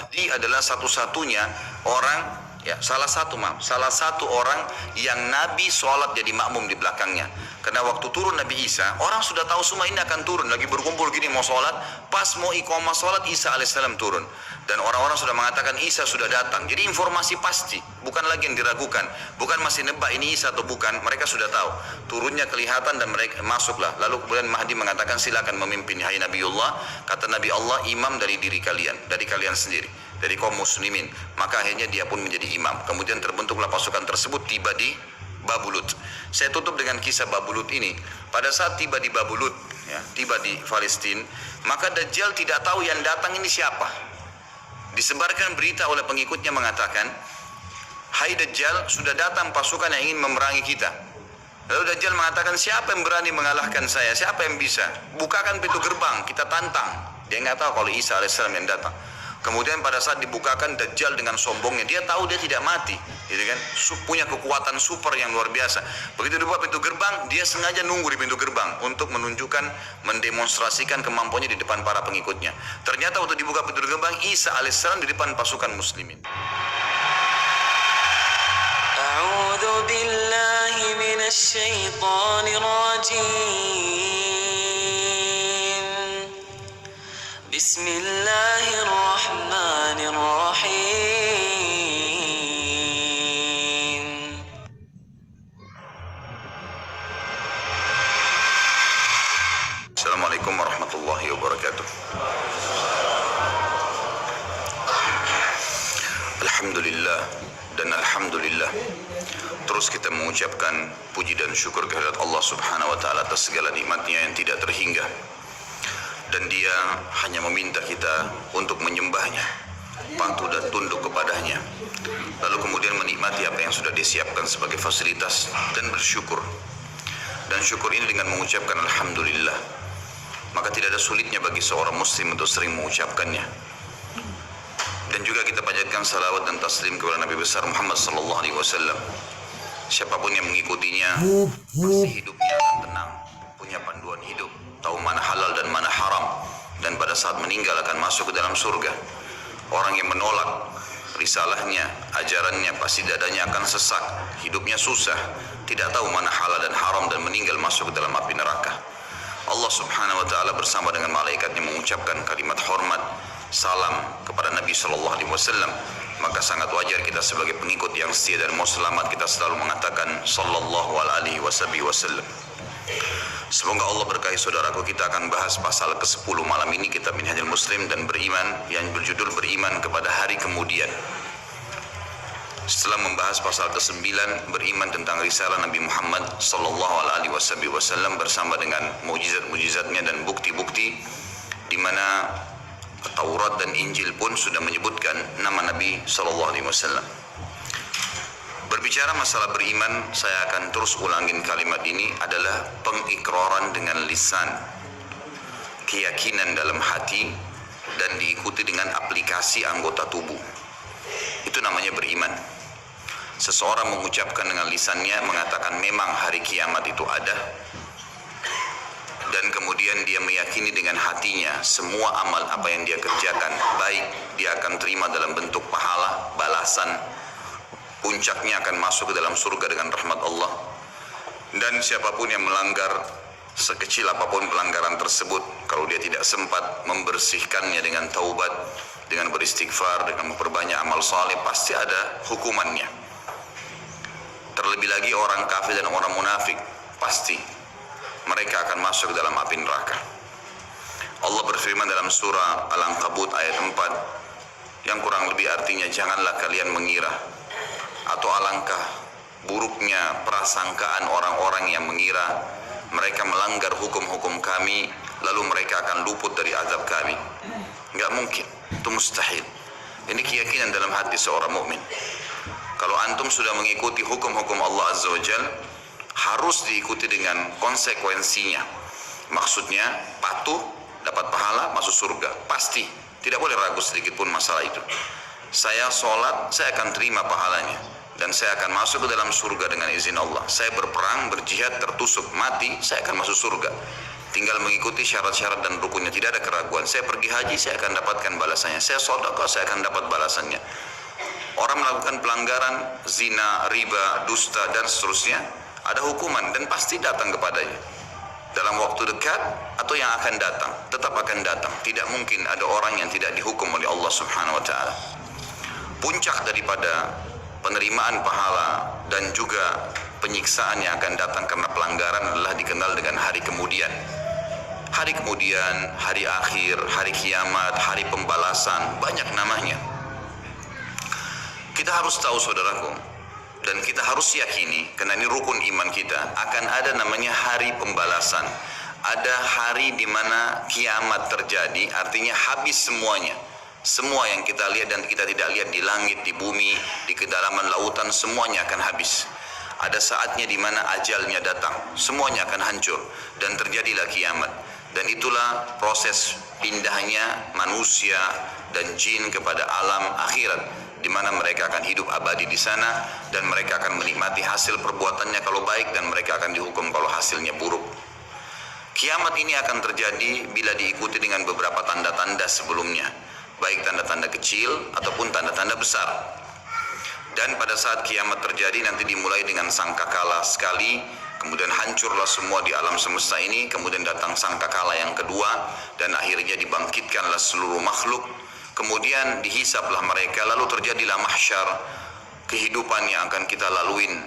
Mahdi adalah satu-satunya orang, salah satu orang yang Nabi sholat jadi makmum di belakangnya. Karena waktu turun Nabi Isa, orang sudah tahu semua ini akan turun, lagi berkumpul gini mau sholat, pas mau iqamah sholat Isa alaihissalam turun, dan orang-orang sudah mengatakan Isa sudah datang. Jadi informasi pasti, bukan lagi yang diragukan, bukan masih nebak ini Isa atau bukan, mereka sudah tahu. Turunnya kelihatan dan mereka masuklah. Lalu kemudian Mahdi mengatakan silakan memimpin hai Nabiullah. Kata Nabi Allah, imam dari diri kalian, dari kalian sendiri, dari kaum muslimin. Maka akhirnya dia pun menjadi imam. Kemudian terbentuklah pasukan tersebut, tiba di Babulut. Saya tutup dengan kisah Babulut ini. Pada saat tiba di Babulut, tiba di Palestina, maka Dajjal tidak tahu yang datang ini siapa. Disebarkan berita oleh pengikutnya mengatakan, hai Dajjal, sudah datang pasukan yang ingin memerangi kita. Lalu Dajjal mengatakan, siapa yang berani mengalahkan saya? Siapa yang bisa? Bukakan pintu gerbang, kita tantang. Dia nggak tahu kalau Isa alaihissalam yang datang. Kemudian pada saat dibukakan, Dajjal dengan sombongnya, dia tahu dia tidak mati, gitu kan? Punya kekuatan super yang luar biasa. Begitu dibuka pintu gerbang, dia sengaja nunggu di pintu gerbang untuk menunjukkan, mendemonstrasikan kemampuannya di depan para pengikutnya. Ternyata waktu dibuka pintu gerbang, Isa alaihissalam di depan pasukan muslimin. A'udzu billahi minasy syaithanir rajim. Bismillahirrahmanirrahim. Assalamualaikum warahmatullahi wabarakatuh. Alhamdulillah dan alhamdulillah. Terus kita mengucapkan puji dan syukur kehadirat Allah Subhanahu wa taala atas segala nikmatnya yang tidak terhingga. Dan dia hanya meminta kita untuk menyembahnya, patuh dan tunduk kepadanya, lalu kemudian menikmati apa yang sudah disiapkan sebagai fasilitas dan bersyukur. Dan syukur ini dengan mengucapkan alhamdulillah. Maka tidak ada sulitnya bagi seorang muslim untuk sering mengucapkannya. Dan juga kita panjatkan salawat dan taslim kepada Nabi besar Muhammad sallallahu alaihi wasallam. Siapapun yang mengikutinya pasti hidupnya akan tenang, punya panduan hidup, tahu mana halal dan mana haram, dan pada saat meninggal akan masuk ke dalam surga. Orang yang menolak risalahnya, ajarannya, pasti dadanya akan sesak, hidupnya susah, tidak tahu mana halal dan haram, dan meninggal masuk ke dalam api neraka. Allah Subhanahu wa taala bersama dengan malaikatnya mengucapkan kalimat hormat, salam kepada Nabi sallallahu alaihi wasallam. Maka sangat wajar kita sebagai pengikut yang setia dan mau selamat, kita selalu mengatakan sallallahu alaihi wasallam. Semoga Allah berkahi saudaraku. Kita akan bahas pasal ke-10 malam ini kitab Minhajul Muslim dan beriman, yang berjudul beriman kepada hari kemudian. Setelah membahas pasal ke-9 beriman tentang risalah Nabi Muhammad sallallahu alaihi wasallam bersama dengan mukjizat-mukjizatnya dan bukti-bukti di mana Taurat dan Injil pun sudah menyebutkan nama Nabi sallallahu alaihi wasallam. Berbicara masalah beriman, saya akan terus ulangin kalimat ini, adalah pengikraran dengan lisan, keyakinan dalam hati, dan diikuti dengan aplikasi anggota tubuh. Itu namanya beriman. Seseorang mengucapkan dengan lisannya, mengatakan memang hari kiamat itu ada, dan kemudian dia meyakini dengan hatinya semua amal apa yang dia kerjakan baik, dia akan terima dalam bentuk pahala, balasan, puncaknya akan masuk ke dalam surga dengan rahmat Allah. Dan siapapun yang melanggar, sekecil apapun pelanggaran tersebut, kalau dia tidak sempat membersihkannya dengan taubat, dengan beristighfar, dengan memperbanyak amal saleh, pasti ada hukumannya. Terlebih lagi orang kafir dan orang munafik, pasti mereka akan masuk ke dalam api neraka. Allah berfirman dalam surah Al-Ankabut ayat 4, yang kurang lebih artinya, janganlah kalian mengira, atau alangkah buruknya prasangkaan orang-orang yang mengira mereka melanggar hukum-hukum kami lalu mereka akan luput dari azab kami. Enggak mungkin, itu mustahil. Ini keyakinan dalam hati seorang mukmin. Kalau antum sudah mengikuti hukum-hukum Allah Azza wa Jalla, harus diikuti dengan konsekuensinya. Maksudnya patuh, dapat pahala, masuk surga, pasti. Tidak boleh ragu sedikit pun masalah itu. Saya sholat, saya akan terima pahalanya, dan saya akan masuk ke dalam surga dengan izin Allah. Saya berperang, berjihad, tertusuk, mati, saya akan masuk surga. Tinggal mengikuti syarat-syarat dan rukunnya, tidak ada keraguan. Saya pergi haji, saya akan dapatkan balasannya. Saya sedekah, saya akan dapat balasannya. Orang melakukan pelanggaran, zina, riba, dusta, dan seterusnya, ada hukuman dan pasti datang kepadanya. Dalam waktu dekat atau yang akan datang, tetap akan datang. Tidak mungkin ada orang yang tidak dihukum oleh Allah Subhanahu wa Ta'ala. Puncak daripada penerimaan pahala dan juga penyiksaan yang akan datang karena pelanggaran adalah dikenal dengan hari kemudian. Hari kemudian, hari akhir, hari kiamat, hari pembalasan, banyak namanya. Kita harus tahu saudaraku, dan kita harus yakini, karena ini rukun iman kita, akan ada namanya hari pembalasan. Ada hari di mana kiamat terjadi, artinya habis semuanya. Semua yang kita lihat dan kita tidak lihat di langit, di bumi, di kedalaman lautan, semuanya akan habis. Ada saatnya di mana ajalnya datang, semuanya akan hancur dan terjadilah kiamat. Dan itulah proses pindahnya manusia dan jin kepada alam akhirat, di mana mereka akan hidup abadi di sana dan mereka akan menikmati hasil perbuatannya kalau baik dan mereka akan dihukum kalau hasilnya buruk. Kiamat ini akan terjadi bila diikuti dengan beberapa tanda-tanda sebelumnya, baik tanda-tanda kecil ataupun tanda-tanda besar. Dan pada saat kiamat terjadi nanti dimulai dengan sangkakala sekali, kemudian hancurlah semua di alam semesta ini, kemudian datang sangkakala yang kedua, dan akhirnya dibangkitkanlah seluruh makhluk, kemudian dihisaplah mereka, lalu terjadilah mahsyar, kehidupan yang akan kita laluin.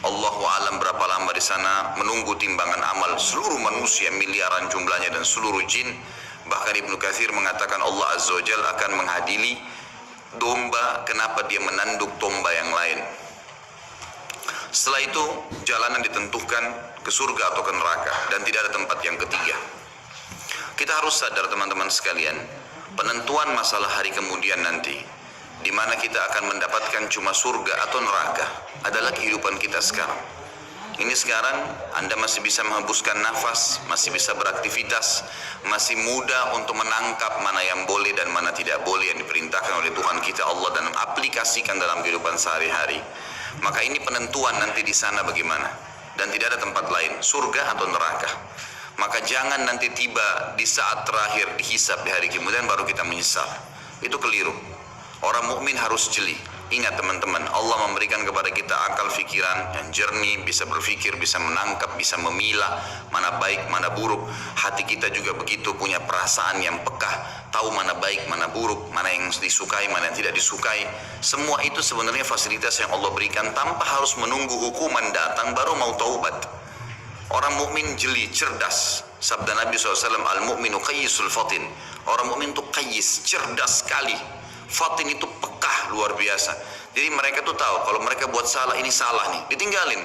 Allahu alam berapa lama di sana, menunggu timbangan amal seluruh manusia, miliaran jumlahnya, dan seluruh jin. Bahkan Ibnu Katsir mengatakan Allah Azza wa Jalla akan mengadili domba, kenapa dia menanduk domba yang lain. Setelah itu jalanan ditentukan ke surga atau ke neraka, dan tidak ada tempat yang ketiga. Kita harus sadar teman-teman sekalian, penentuan masalah hari kemudian nanti, di mana kita akan mendapatkan cuma surga atau neraka, adalah kehidupan kita sekarang. Ini sekarang Anda masih bisa menghembuskan nafas, masih bisa beraktivitas, masih mudah untuk menangkap mana yang boleh dan mana tidak boleh yang diperintahkan oleh Tuhan kita Allah dan aplikasikan dalam kehidupan sehari-hari. Maka ini penentuan nanti di sana bagaimana, dan tidak ada tempat lain, surga atau neraka. Maka jangan nanti tiba di saat terakhir dihisab di hari kemudian baru kita menyesal. Itu keliru. Orang mukmin harus jeli. Ingat teman-teman, Allah memberikan kepada kita akal fikiran yang jernih, bisa berpikir, bisa menangkap, bisa memilah mana baik, mana buruk. Hati kita juga begitu, punya perasaan yang pekah, tahu mana baik, mana buruk, mana yang disukai, mana yang tidak disukai. Semua itu sebenarnya fasilitas yang Allah berikan tanpa harus menunggu hukuman datang baru mau taubat. Orang mukmin jeli, cerdas. Sabda Nabi SAW, al-mu'minu qayyisul fatin. Orang mukmin itu qayyis, cerdas sekali. Fatin itu pekah luar biasa. Jadi mereka tuh tahu kalau mereka buat salah, ini salah nih, ditinggalin.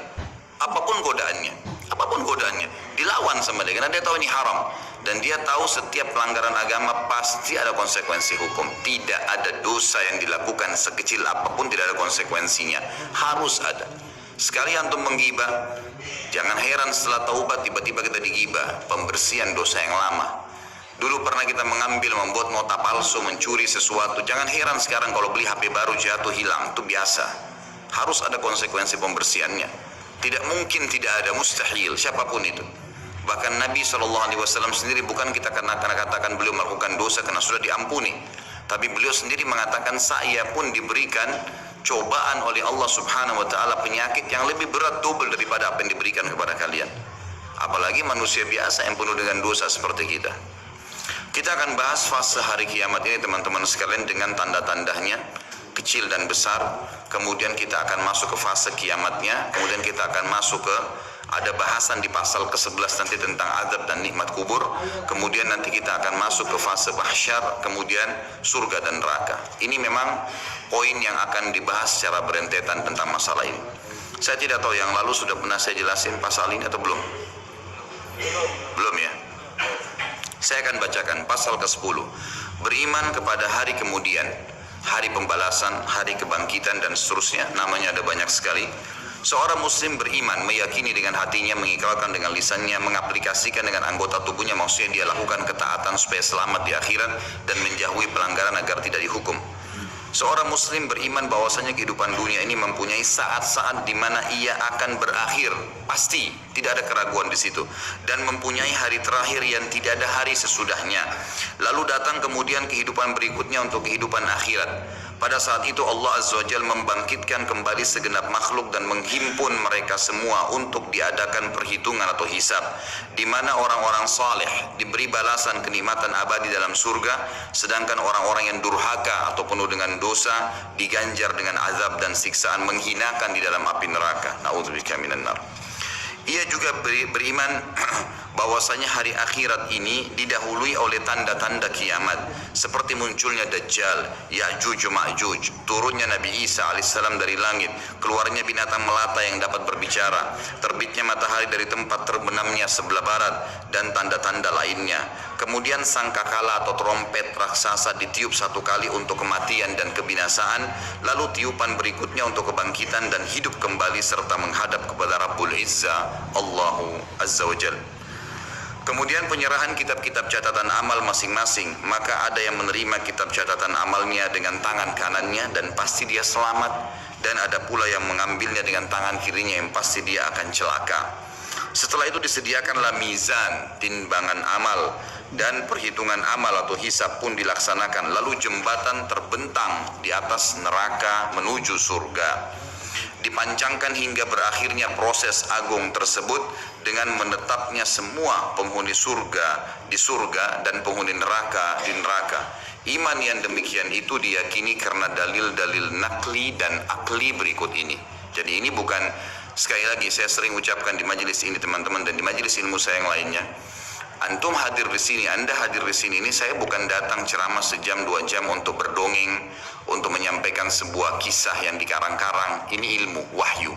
Apapun godaannya, dilawan sama dia karena dia tahu ini haram, dan dia tahu setiap pelanggaran agama pasti ada konsekuensi hukum. Tidak ada dosa yang dilakukan sekecil apapun tidak ada konsekuensinya, harus ada. Sekali antum menggibah, jangan heran setelah taubat tiba-tiba kita digibah, pembersihan dosa yang lama. Dulu pernah kita membuat nota palsu, mencuri sesuatu. Jangan heran sekarang kalau beli HP baru jatuh hilang, itu biasa. Harus ada konsekuensi pembersihannya. Tidak mungkin tidak ada, mustahil, siapapun itu. Bahkan Nabi SAW sendiri bukan kita karena katakan beliau melakukan dosa karena sudah diampuni. Tapi beliau sendiri mengatakan saya pun diberikan cobaan oleh Allah Subhanahu wa Ta'ala, penyakit yang lebih berat double daripada apa yang diberikan kepada kalian. Apalagi manusia biasa yang penuh dengan dosa seperti kita. Kita akan bahas fase hari kiamat ini teman-teman sekalian dengan tanda-tandanya kecil dan besar. Kemudian kita akan masuk ke fase kiamatnya. Kemudian kita akan masuk ke, ada bahasan di pasal ke-11 nanti tentang azab dan nikmat kubur. Kemudian nanti kita akan masuk ke fase mahsyar, kemudian surga dan neraka. Ini memang poin yang akan dibahas secara berentetan tentang masalah ini. Saya tidak tahu yang lalu sudah pernah saya jelasin pasal ini atau belum? Belum ya? Saya akan bacakan pasal ke-10. Beriman kepada hari kemudian, hari pembalasan, hari kebangkitan dan seterusnya. Namanya ada banyak sekali. Seorang muslim beriman, meyakini dengan hatinya, mengikrarkan dengan lisannya, mengaplikasikan dengan anggota tubuhnya, maksudnya dia lakukan ketaatan supaya selamat di akhirat dan menjauhi pelanggaran agar tidak dihukum. Seorang muslim beriman bahwasanya kehidupan dunia ini mempunyai saat-saat di mana ia akan berakhir, pasti, tidak ada keraguan di situ, dan mempunyai hari terakhir yang tidak ada hari sesudahnya. Lalu datang kemudian kehidupan berikutnya untuk kehidupan akhirat. Pada saat itu Allah Azza wa Jalla membangkitkan kembali segenap makhluk dan menghimpun mereka semua untuk diadakan perhitungan atau hisab, di mana orang-orang saleh diberi balasan kenikmatan abadi dalam surga, sedangkan orang-orang yang durhaka atau penuh dengan dosa diganjar dengan azab dan siksaan menghinakan di dalam api neraka. Na'udzubika minan nar. Ia juga beriman bahwasanya hari akhirat ini didahului oleh tanda-tanda kiamat, seperti munculnya Dajjal, Ya'juj Ma'juj, turunnya Nabi Isa alaihissalam dari langit, keluarnya binatang melata yang dapat berbicara, terbitnya matahari dari tempat terbenamnya sebelah barat, dan tanda-tanda lainnya. Kemudian sangkakala atau trompet raksasa ditiup satu kali untuk kematian dan kebinasaan, lalu tiupan berikutnya untuk kebangkitan dan hidup kembali serta menghadap kepada Rabbul Izzah, Allahu Azza wa Jalla. Kemudian penyerahan kitab-kitab catatan amal masing-masing, maka ada yang menerima kitab catatan amalnya dengan tangan kanannya dan pasti dia selamat, dan ada pula yang mengambilnya dengan tangan kirinya yang pasti dia akan celaka. Setelah itu disediakanlah mizan, timbangan amal, dan perhitungan amal atau hisab pun dilaksanakan. Lalu jembatan terbentang di atas neraka menuju surga. Dipancangkan hingga berakhirnya proses agung tersebut dengan menetapnya semua penghuni surga di surga dan penghuni neraka di neraka. Iman yang demikian itu diyakini karena dalil-dalil nakli dan akli berikut ini. Jadi ini bukan, sekali lagi saya sering ucapkan di majelis ini teman-teman dan di majelis ilmu saya yang lainnya. Antum hadir di sini, Anda hadir di sini, ini saya bukan datang ceramah sejam 2 jam untuk berdongeng, untuk menyampaikan sebuah kisah yang dikarang-karang. Ini ilmu, wahyu,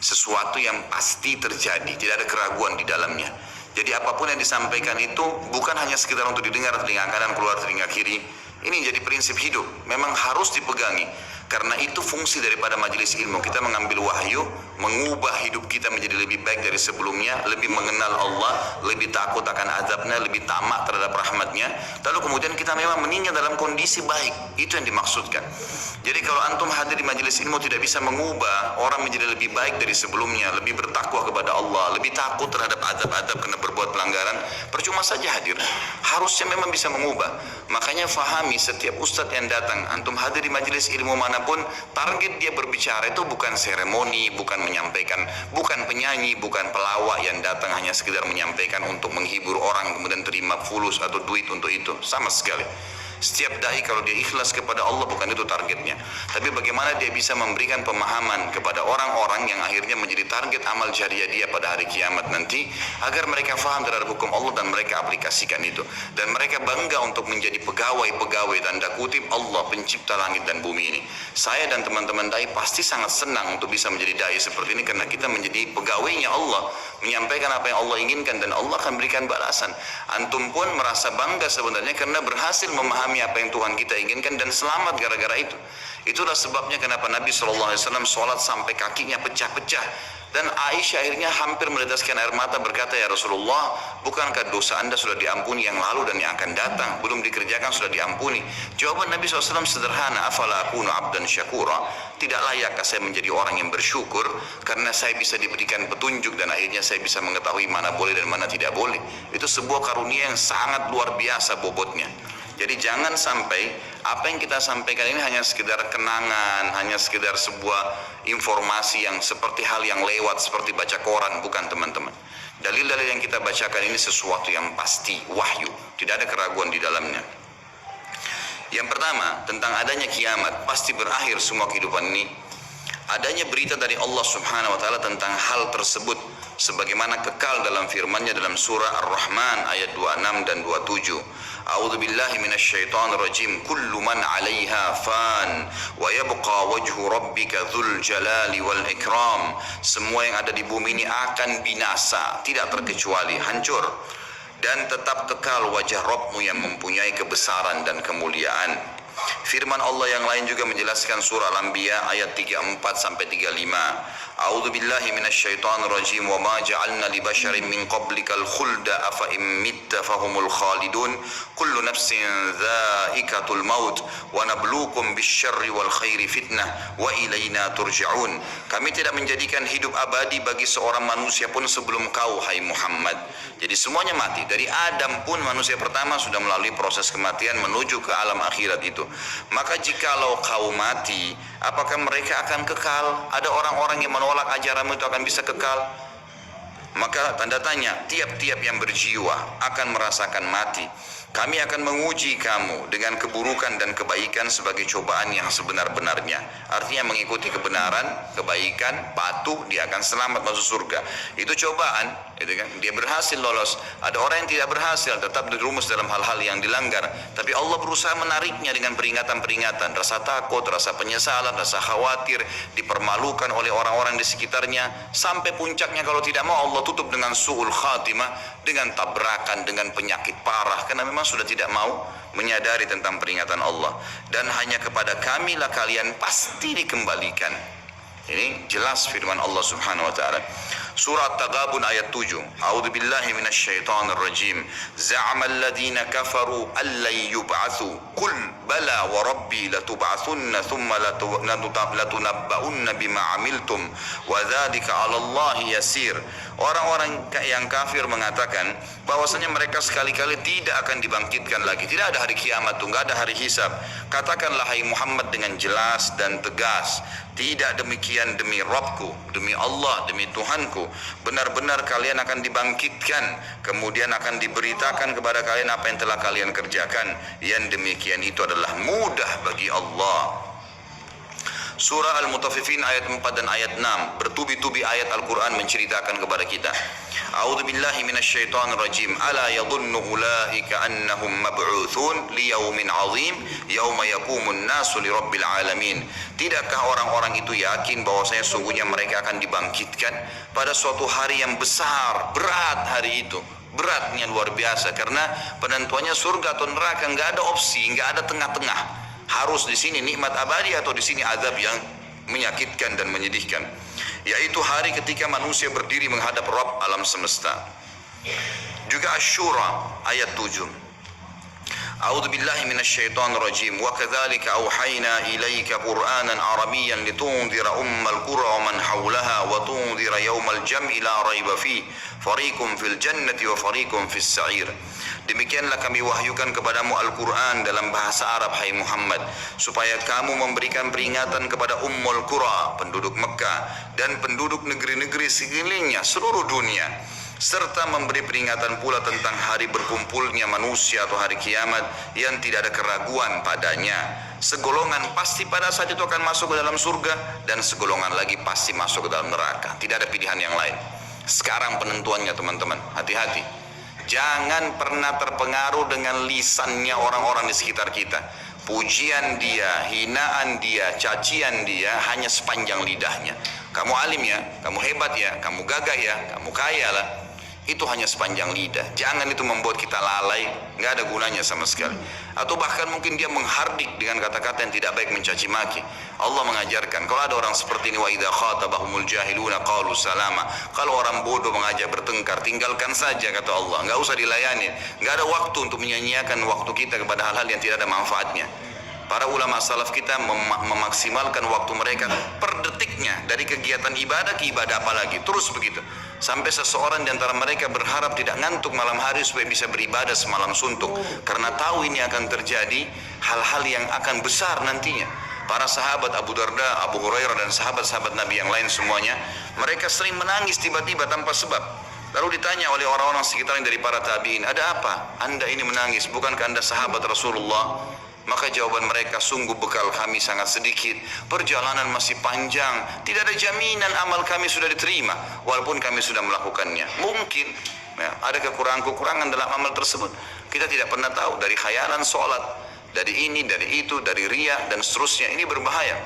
sesuatu yang pasti terjadi, tidak ada keraguan di dalamnya. Jadi apapun yang disampaikan itu bukan hanya sekedar untuk didengar telinga kanan keluar telinga kiri. Ini jadi prinsip hidup, memang harus dipegangi. Karena itu fungsi daripada majelis ilmu, kita mengambil wahyu, mengubah hidup kita menjadi lebih baik dari sebelumnya, lebih mengenal Allah, lebih takut akan azabnya, lebih tamak terhadap rahmatnya. Lalu kemudian kita memang meninggal dalam kondisi baik, itu yang dimaksudkan. Jadi kalau antum hadir di majelis ilmu tidak bisa mengubah orang menjadi lebih baik dari sebelumnya, lebih bertakwa kepada Allah, lebih takut terhadap azab-azab karena berbuat pelanggaran, percuma saja hadir. Harusnya memang bisa mengubah. Makanya fahami setiap ustadz yang datang, antum hadir di majelis ilmu manapun, target dia berbicara itu bukan seremoni, bukan menyampaikan, bukan penyanyi, bukan pelawak yang datang hanya sekedar menyampaikan untuk menghibur orang kemudian terima fulus atau duit untuk itu, sama sekali. Setiap dai kalau dia ikhlas kepada Allah bukan itu targetnya, tapi bagaimana dia bisa memberikan pemahaman kepada orang-orang yang akhirnya menjadi target amal jariah dia pada hari kiamat nanti, agar mereka faham terhadap hukum Allah dan mereka aplikasikan itu, dan mereka bangga untuk menjadi pegawai-pegawai tanda kutip Allah pencipta langit dan bumi ini. Saya dan teman-teman dai pasti sangat senang untuk bisa menjadi dai seperti ini, karena kita menjadi pegawainya Allah, menyampaikan apa yang Allah inginkan dan Allah akan berikan balasan. Antum pun merasa bangga sebenarnya karena berhasil memahami apa yang Tuhan kita inginkan dan selamat gara-gara itu. Itulah sebabnya kenapa Nabi SAW sholat sampai kakinya pecah-pecah, dan Aisyah akhirnya hampir meneteskan air mata berkata, ya Rasulullah, bukankah dosa anda sudah diampuni yang lalu dan yang akan datang, belum dikerjakan sudah diampuni? Jawaban Nabi SAW sederhana, afala akunu abdan syakura, tidak layakkah saya menjadi orang yang bersyukur karena saya bisa diberikan petunjuk dan akhirnya saya bisa mengetahui mana boleh dan mana tidak boleh. Itu sebuah karunia yang sangat luar biasa bobotnya. Jadi jangan sampai apa yang kita sampaikan ini hanya sekedar kenangan, hanya sekedar sebuah informasi yang seperti hal yang lewat, seperti baca koran. Bukan teman-teman. Dalil-dalil yang kita bacakan ini sesuatu yang pasti, wahyu, tidak ada keraguan di dalamnya. Yang pertama, tentang adanya kiamat, pasti berakhir semua kehidupan ini. Adanya berita dari Allah Subhanahu wa taala tentang hal tersebut, sebagaimana kekal dalam firman-Nya dalam surah Ar-Rahman ayat 26 dan 27. A'udzu billahi minasyaitonir rajim. Kullu man 'alaiha fan wa yabqa wajhu rabbika dzul jalali wal ikram. Semua yang ada di bumi ini akan binasa, tidak terkecuali hancur, dan tetap kekal wajah Rabbmu yang mempunyai kebesaran dan kemuliaan. Firman Allah yang lain juga menjelaskan surah Al-Anbiya ayat 34 sampai 35. A'udzu billahi minasyaitonir rajim wa ma ja'alna li basharin min qablikal khulda afa in mitta fahumul khalidun kullu nafsin dha'iqatul maut wa nabluukum bisyarri wal khairi fitnah wa ilaina turja'un. Kami tidak menjadikan hidup abadi bagi seorang manusia pun sebelum kau, hai Muhammad. Jadi semuanya mati. Dari Adam pun manusia pertama sudah melalui proses kematian menuju ke alam akhirat itu. Maka jikalau kau mati, apakah mereka akan kekal? Ada orang-orang yang menolak ajaranmu itu akan bisa kekal? Maka tanda tanya, tiap-tiap yang berjiwa akan merasakan mati. Kami akan menguji kamu dengan keburukan dan kebaikan sebagai cobaan yang sebenar-benarnya. Artinya mengikuti kebenaran, kebaikan, patuh, dia akan selamat masuk surga. Itu cobaan, itu kan? Dia berhasil lolos. Ada orang yang tidak berhasil, tetap dirumus dalam hal-hal yang dilanggar. Tapi Allah berusaha menariknya dengan peringatan-peringatan. Rasa takut, rasa penyesalan, rasa khawatir, dipermalukan oleh orang-orang di sekitarnya. Sampai puncaknya kalau tidak mau Allah tutup dengan su'ul khatimah, dengan tabrakan, dengan penyakit parah. Karena memang sudah tidak mau menyadari tentang peringatan Allah. Dan hanya kepada kamilah kalian pasti dikembalikan. Ini jelas firman Allah Subhanahu wa taala. Surah Taghabun ayat 7. A'udzu billahi minasyaitonir rajim. Za'ama alladziina kafaru allan yub'atsu. Qul bala wa rabbi latub'atsunna thumma latunabba'unna bima 'amiltum wa dzalika 'ala Allahi yasir. Orang-orang yang kafir mengatakan bahwasanya mereka sekali-kali tidak akan dibangkitkan lagi. Tidak ada hari kiamat, tidak ada hari hisab. Katakanlah hai Muhammad dengan jelas dan tegas, tidak demikian demi Rabbku, demi Allah, demi Tuhanku. Benar-benar kalian akan dibangkitkan, kemudian akan diberitakan kepada kalian apa yang telah kalian kerjakan. Yang demikian itu adalah mudah bagi Allah. Surah Al-Mutaffifin ayat 4 dan ayat 6. Bertubi-tubi ayat Al-Quran menceritakan kepada kita. A'udzu billahi minasyaitonir rajim. Ala yadhunnu ulaika annahum mab'utsun liyaumin 'azim yauma yaqumun nasu lirabbil alamin. Tidakkah orang-orang itu yakin bahwasanya sungguhnya mereka akan dibangkitkan pada suatu hari yang besar, berat hari itu. Beratnya luar biasa karena penentuannya surga atau neraka, enggak ada opsi, enggak ada tengah-tengah. Harus di sini nikmat abadi atau di sini azab yang menyakitkan dan menyedihkan. Yaitu hari ketika manusia berdiri menghadap Rabb alam semesta. Juga Asy-Syura ayat 7. A'udzu billahi minasyaitonir rajim. Wa kadzalika auhayna ilaika Qur'anan Arabiyyan litunzira ummal qura wa man haulaha wa tunzira yaumal jam'i la raiba fi fariqum fil jannati wa fariqum fis sa'ir. Demikianlah kami wahyukan kepadamu Al-Quran dalam bahasa Arab, hai Muhammad, supaya kamu memberikan peringatan kepada Ummul Qura, penduduk Mekah, dan penduduk negeri-negeri sekelilingnya, seluruh dunia, serta memberi peringatan pula tentang hari berkumpulnya manusia atau hari kiamat yang tidak ada keraguan padanya. Segolongan pasti pada saat itu akan masuk ke dalam surga, dan segolongan lagi pasti masuk ke dalam neraka. Tidak ada pilihan yang lain. Sekarang penentuannya teman-teman, hati-hati. Jangan pernah terpengaruh dengan lisannya orang-orang di sekitar kita. Pujian dia, hinaan dia, cacian dia hanya sepanjang lidahnya. Kamu alim ya, kamu hebat ya, kamu gagah ya, kamu kaya lah. Itu hanya sepanjang lidah. Jangan itu membuat kita lalai, nggak ada gunanya sama sekali. Atau bahkan mungkin dia menghardik dengan kata-kata yang tidak baik, mencaci maki. Allah mengajarkan, kalau ada orang seperti ini, wa idza khatabahumul jahiluna qalu salama. Kalau orang bodoh mengajak bertengkar, tinggalkan saja kata Allah, nggak usah dilayani. Nggak ada waktu untuk menyanyiakan waktu kita kepada hal-hal yang tidak ada manfaatnya. Para ulama salaf kita memaksimalkan waktu mereka per detiknya, dari kegiatan ibadah ke ibadah apalagi, terus begitu. Sampai seseorang di antara mereka berharap tidak ngantuk malam hari supaya bisa beribadah semalam suntuk, karena tahu ini akan terjadi hal-hal yang akan besar nantinya. Para sahabat Abu Darda, Abu Hurairah dan sahabat-sahabat Nabi yang lain semuanya, mereka sering menangis tiba-tiba tanpa sebab. Lalu ditanya oleh orang-orang sekitarnya dari para tabi'in, ada apa? Anda ini menangis, bukankah Anda sahabat Rasulullah? Maka jawaban mereka, sungguh bekal kami sangat sedikit, perjalanan masih panjang, tidak ada jaminan amal kami sudah diterima walaupun kami sudah melakukannya. Mungkin ya, ada kekurangan-kekurangan dalam amal tersebut, kita tidak pernah tahu. Dari khayalan sholat, dari ini, dari itu, dari riya dan seterusnya. Ini berbahaya.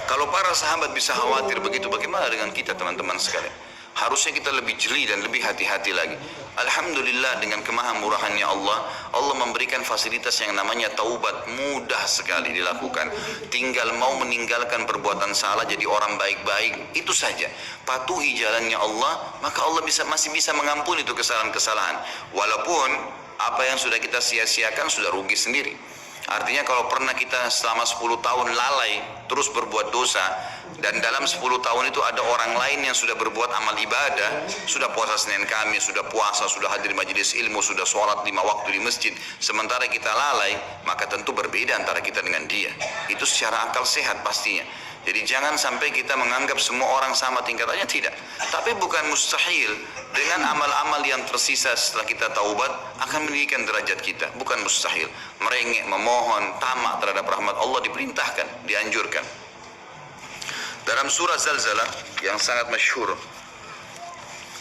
Kalau para sahabat bisa khawatir begitu, bagaimana dengan kita teman-teman sekalian? Harusnya kita lebih jeli dan lebih hati-hati lagi. Alhamdulillah dengan kemahamurahannya Allah, Allah memberikan fasilitas yang namanya taubat, mudah sekali dilakukan. Tinggal mau meninggalkan perbuatan salah, jadi orang baik-baik, itu saja. Patuhi jalannya Allah, maka Allah masih bisa mengampuni itu kesalahan-kesalahan. Walaupun apa yang sudah kita sia-siakan sudah rugi sendiri. Artinya kalau pernah kita selama 10 tahun lalai terus berbuat dosa, dan dalam 10 tahun itu ada orang lain yang sudah berbuat amal ibadah, sudah puasa Senin Kamis, sudah puasa, sudah hadir majelis ilmu, sudah sholat 5 waktu di masjid, sementara kita lalai, maka tentu berbeda antara kita dengan dia. Itu secara akal sehat pastinya. Jadi jangan sampai kita menganggap semua orang sama tingkatannya, tidak. Tapi bukan mustahil dengan amal-amal yang tersisa setelah kita taubat akan meninggikan derajat kita. Bukan mustahil. Merengek, memohon, tamak terhadap rahmat Allah diperintahkan, dianjurkan. Dalam surah Zalzalah yang sangat masyhur,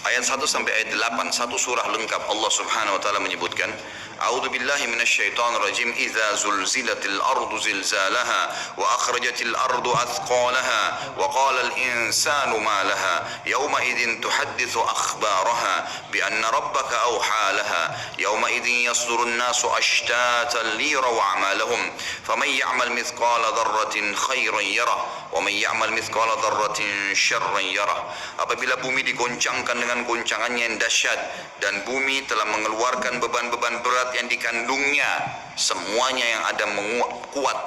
ayat 1 sampai ayat 8, satu surah lengkap, Allah Subhanahu wa taala menyebutkan, A'udzu billahi minasyaitonir rajim. Idza zulzilatil ardu zilzalaha wa akhrajatil ardu athqalaha wa qala al insanu ma laha yawma idzin tuhadditsu akhbaraha bi anna rabbaka awha laha yawma idzin yasdurun nasu ashtatan liyaraw a'malahum faman ya'mal mithqala dzarratin khairan yarah wa man ya'mal mithqala dzarratin syarran yarah. Apabila bumi digoncangkan dengan goncangannya yang dahsyat dan bumi telah mengeluarkan beban-beban berat yang dikandungnya, semuanya yang ada kuat,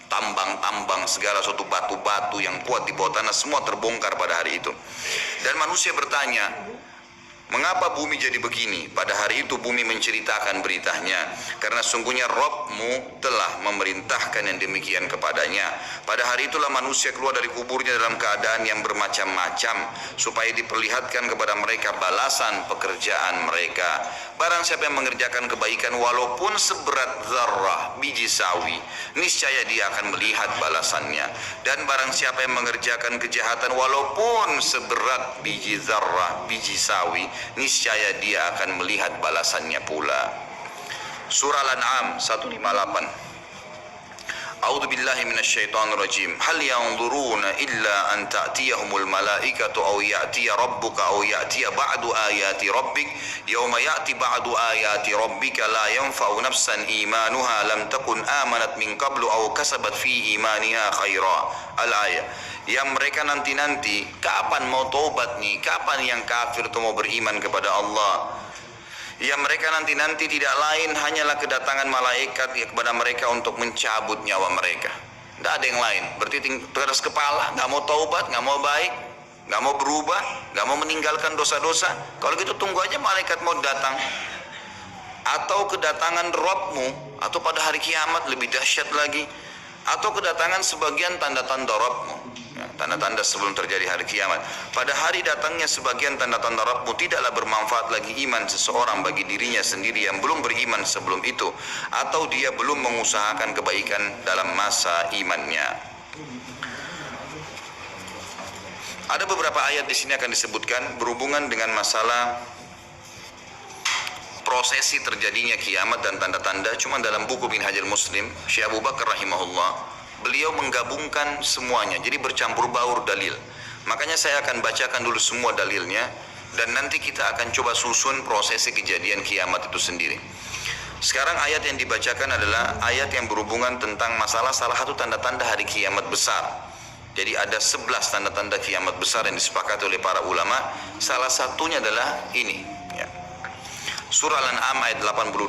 tambang-tambang, segala suatu batu-batu yang kuat di bawah tanah semua terbongkar pada hari itu. Dan manusia bertanya, mengapa bumi jadi begini? Pada hari itu bumi menceritakan beritanya, karena sungguhnya Rabbmu telah memerintahkan yang demikian kepadanya. Pada hari itulah manusia keluar dari kuburnya dalam keadaan yang bermacam-macam, supaya diperlihatkan kepada mereka balasan pekerjaan mereka. Barang siapa yang mengerjakan kebaikan walaupun seberat zarrah, biji sawi, niscaya dia akan melihat balasannya. Dan barang siapa yang mengerjakan kejahatan walaupun seberat biji zarrah, biji sawi, niscaya dia akan melihat balasannya pula. Surah Al-An'am 158. A'udzu billahi minasyaitonir rajim. Hal yanzuruna illa an ta'tiyahumul malaikatu aw ya'tiya rabbuka aw ya'tiya ba'du ayati rabbik yauma ya'ti ba'du ayati rabbika la yanfa'u nafsan imanuha lam takun amanat min qablu aw kasabat fi imaniha khaira. Al-ayah. Yang mereka nanti-nanti, kapan mau tobat nih? Kapan yang kafir itu mau beriman kepada Allah? Yang mereka nanti-nanti tidak lain hanyalah kedatangan malaikat kepada mereka untuk mencabut nyawa mereka. Tidak ada yang lain. Berarti keras kepala, nggak mau taubat, nggak mau baik, nggak mau berubah, nggak mau meninggalkan dosa-dosa. Kalau gitu tunggu aja malaikat mau datang. Atau kedatangan Rabbmu, atau pada hari kiamat lebih dahsyat lagi, atau kedatangan sebagian tanda-tanda Rabbmu. Tanda-tanda sebelum terjadi hari kiamat. Pada hari datangnya sebagian tanda-tanda Rabbmu, tidaklah bermanfaat lagi iman seseorang bagi dirinya sendiri yang belum beriman sebelum itu, atau dia belum mengusahakan kebaikan dalam masa imannya. Ada beberapa ayat di sini akan disebutkan berhubungan dengan masalah prosesi terjadinya kiamat dan tanda-tanda. Cuma dalam buku Minhajul Muslim, Syekh Abu Bakar rahimahullah, beliau menggabungkan semuanya, jadi bercampur baur dalil. Makanya saya akan bacakan dulu semua dalilnya, dan nanti kita akan coba susun prosesi kejadian kiamat itu sendiri. Sekarang ayat yang dibacakan adalah ayat yang berhubungan tentang masalah salah satu tanda-tanda hari kiamat besar. Jadi ada 11 tanda-tanda kiamat besar yang disepakati oleh para ulama. Salah satunya adalah ini ya. Surah Al-An'am ayat 82.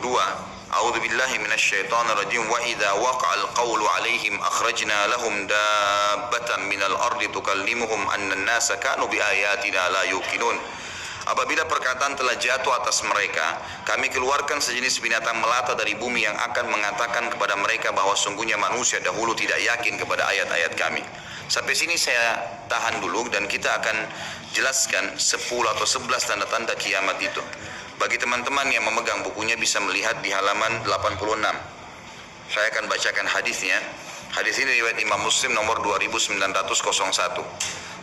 A'udzu billahi minasyaitonir rajim. Wa idza waqa'al qawlu 'alaihim akhrajna lahum dabbatan minal ardi tukallimuhum anna an-nasa kanu biayatina la yuqinun. Apabila perkataan telah jatuh atas mereka, kami keluarkan sejenis binatang melata dari bumi yang akan mengatakan kepada mereka bahwa sungguhnya manusia dahulu tidak yakin kepada ayat-ayat kami. Sampai sini saya tahan dulu dan kita akan jelaskan 10 atau 11 tanda-tanda kiamat itu. Bagi teman-teman yang memegang bukunya bisa melihat di halaman 86. Saya akan bacakan hadisnya. Hadis ini riwayat Imam Muslim nomor 2901.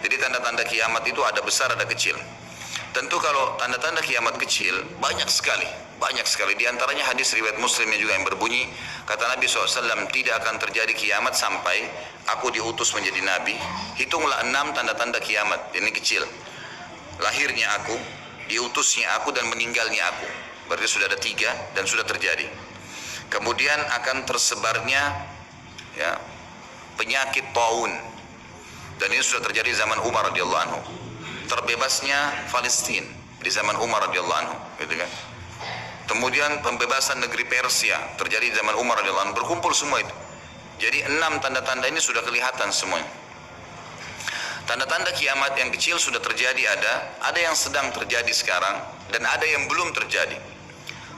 Jadi tanda-tanda kiamat itu ada besar ada kecil. Tentu kalau tanda-tanda kiamat kecil banyak sekali. Di antaranya hadis riwayat Muslimnya juga yang berbunyi, kata Nabi SAW, tidak akan terjadi kiamat sampai aku diutus menjadi Nabi. Hitunglah 6 tanda-tanda kiamat. Ini kecil. lahirnya aku, diutusnya aku, dan meninggalnya aku. Berarti sudah ada 3 dan sudah terjadi. Kemudian akan tersebarnya ya penyakit taun, dan ini sudah terjadi zaman Umar radhiyallahu anhu. Terbebasnya Palestina di zaman Umar radhiyallahu anhu, gitu kan. Kemudian pembebasan negeri Persia terjadi di zaman Umar radhiyallahu anhu. Berkumpul semua itu. Jadi 6 tanda-tanda ini sudah kelihatan semuanya. Tanda-tanda kiamat yang kecil sudah terjadi, ada yang sedang terjadi sekarang, dan ada yang belum terjadi.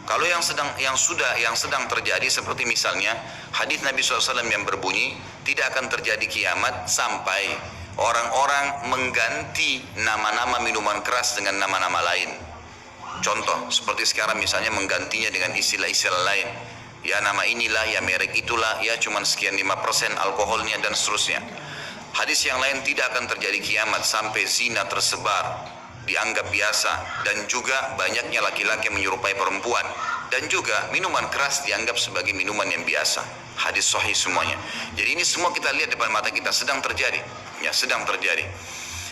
Kalau yang sedang terjadi, seperti misalnya hadis Nabi SAW yang berbunyi, tidak akan terjadi kiamat sampai orang-orang mengganti nama-nama minuman keras dengan nama-nama lain. Contoh, seperti sekarang misalnya menggantinya dengan istilah-istilah lain. Ya nama inilah, ya merek itulah, ya cuman sekian 5% alkoholnya dan seterusnya. Hadis yang lain, tidak akan terjadi kiamat sampai zina tersebar, dianggap biasa, dan juga banyaknya laki-laki menyerupai perempuan, dan juga minuman keras dianggap sebagai minuman yang biasa. Hadis sahih semuanya. Jadi ini semua kita lihat depan mata kita, sedang terjadi, ya sedang terjadi.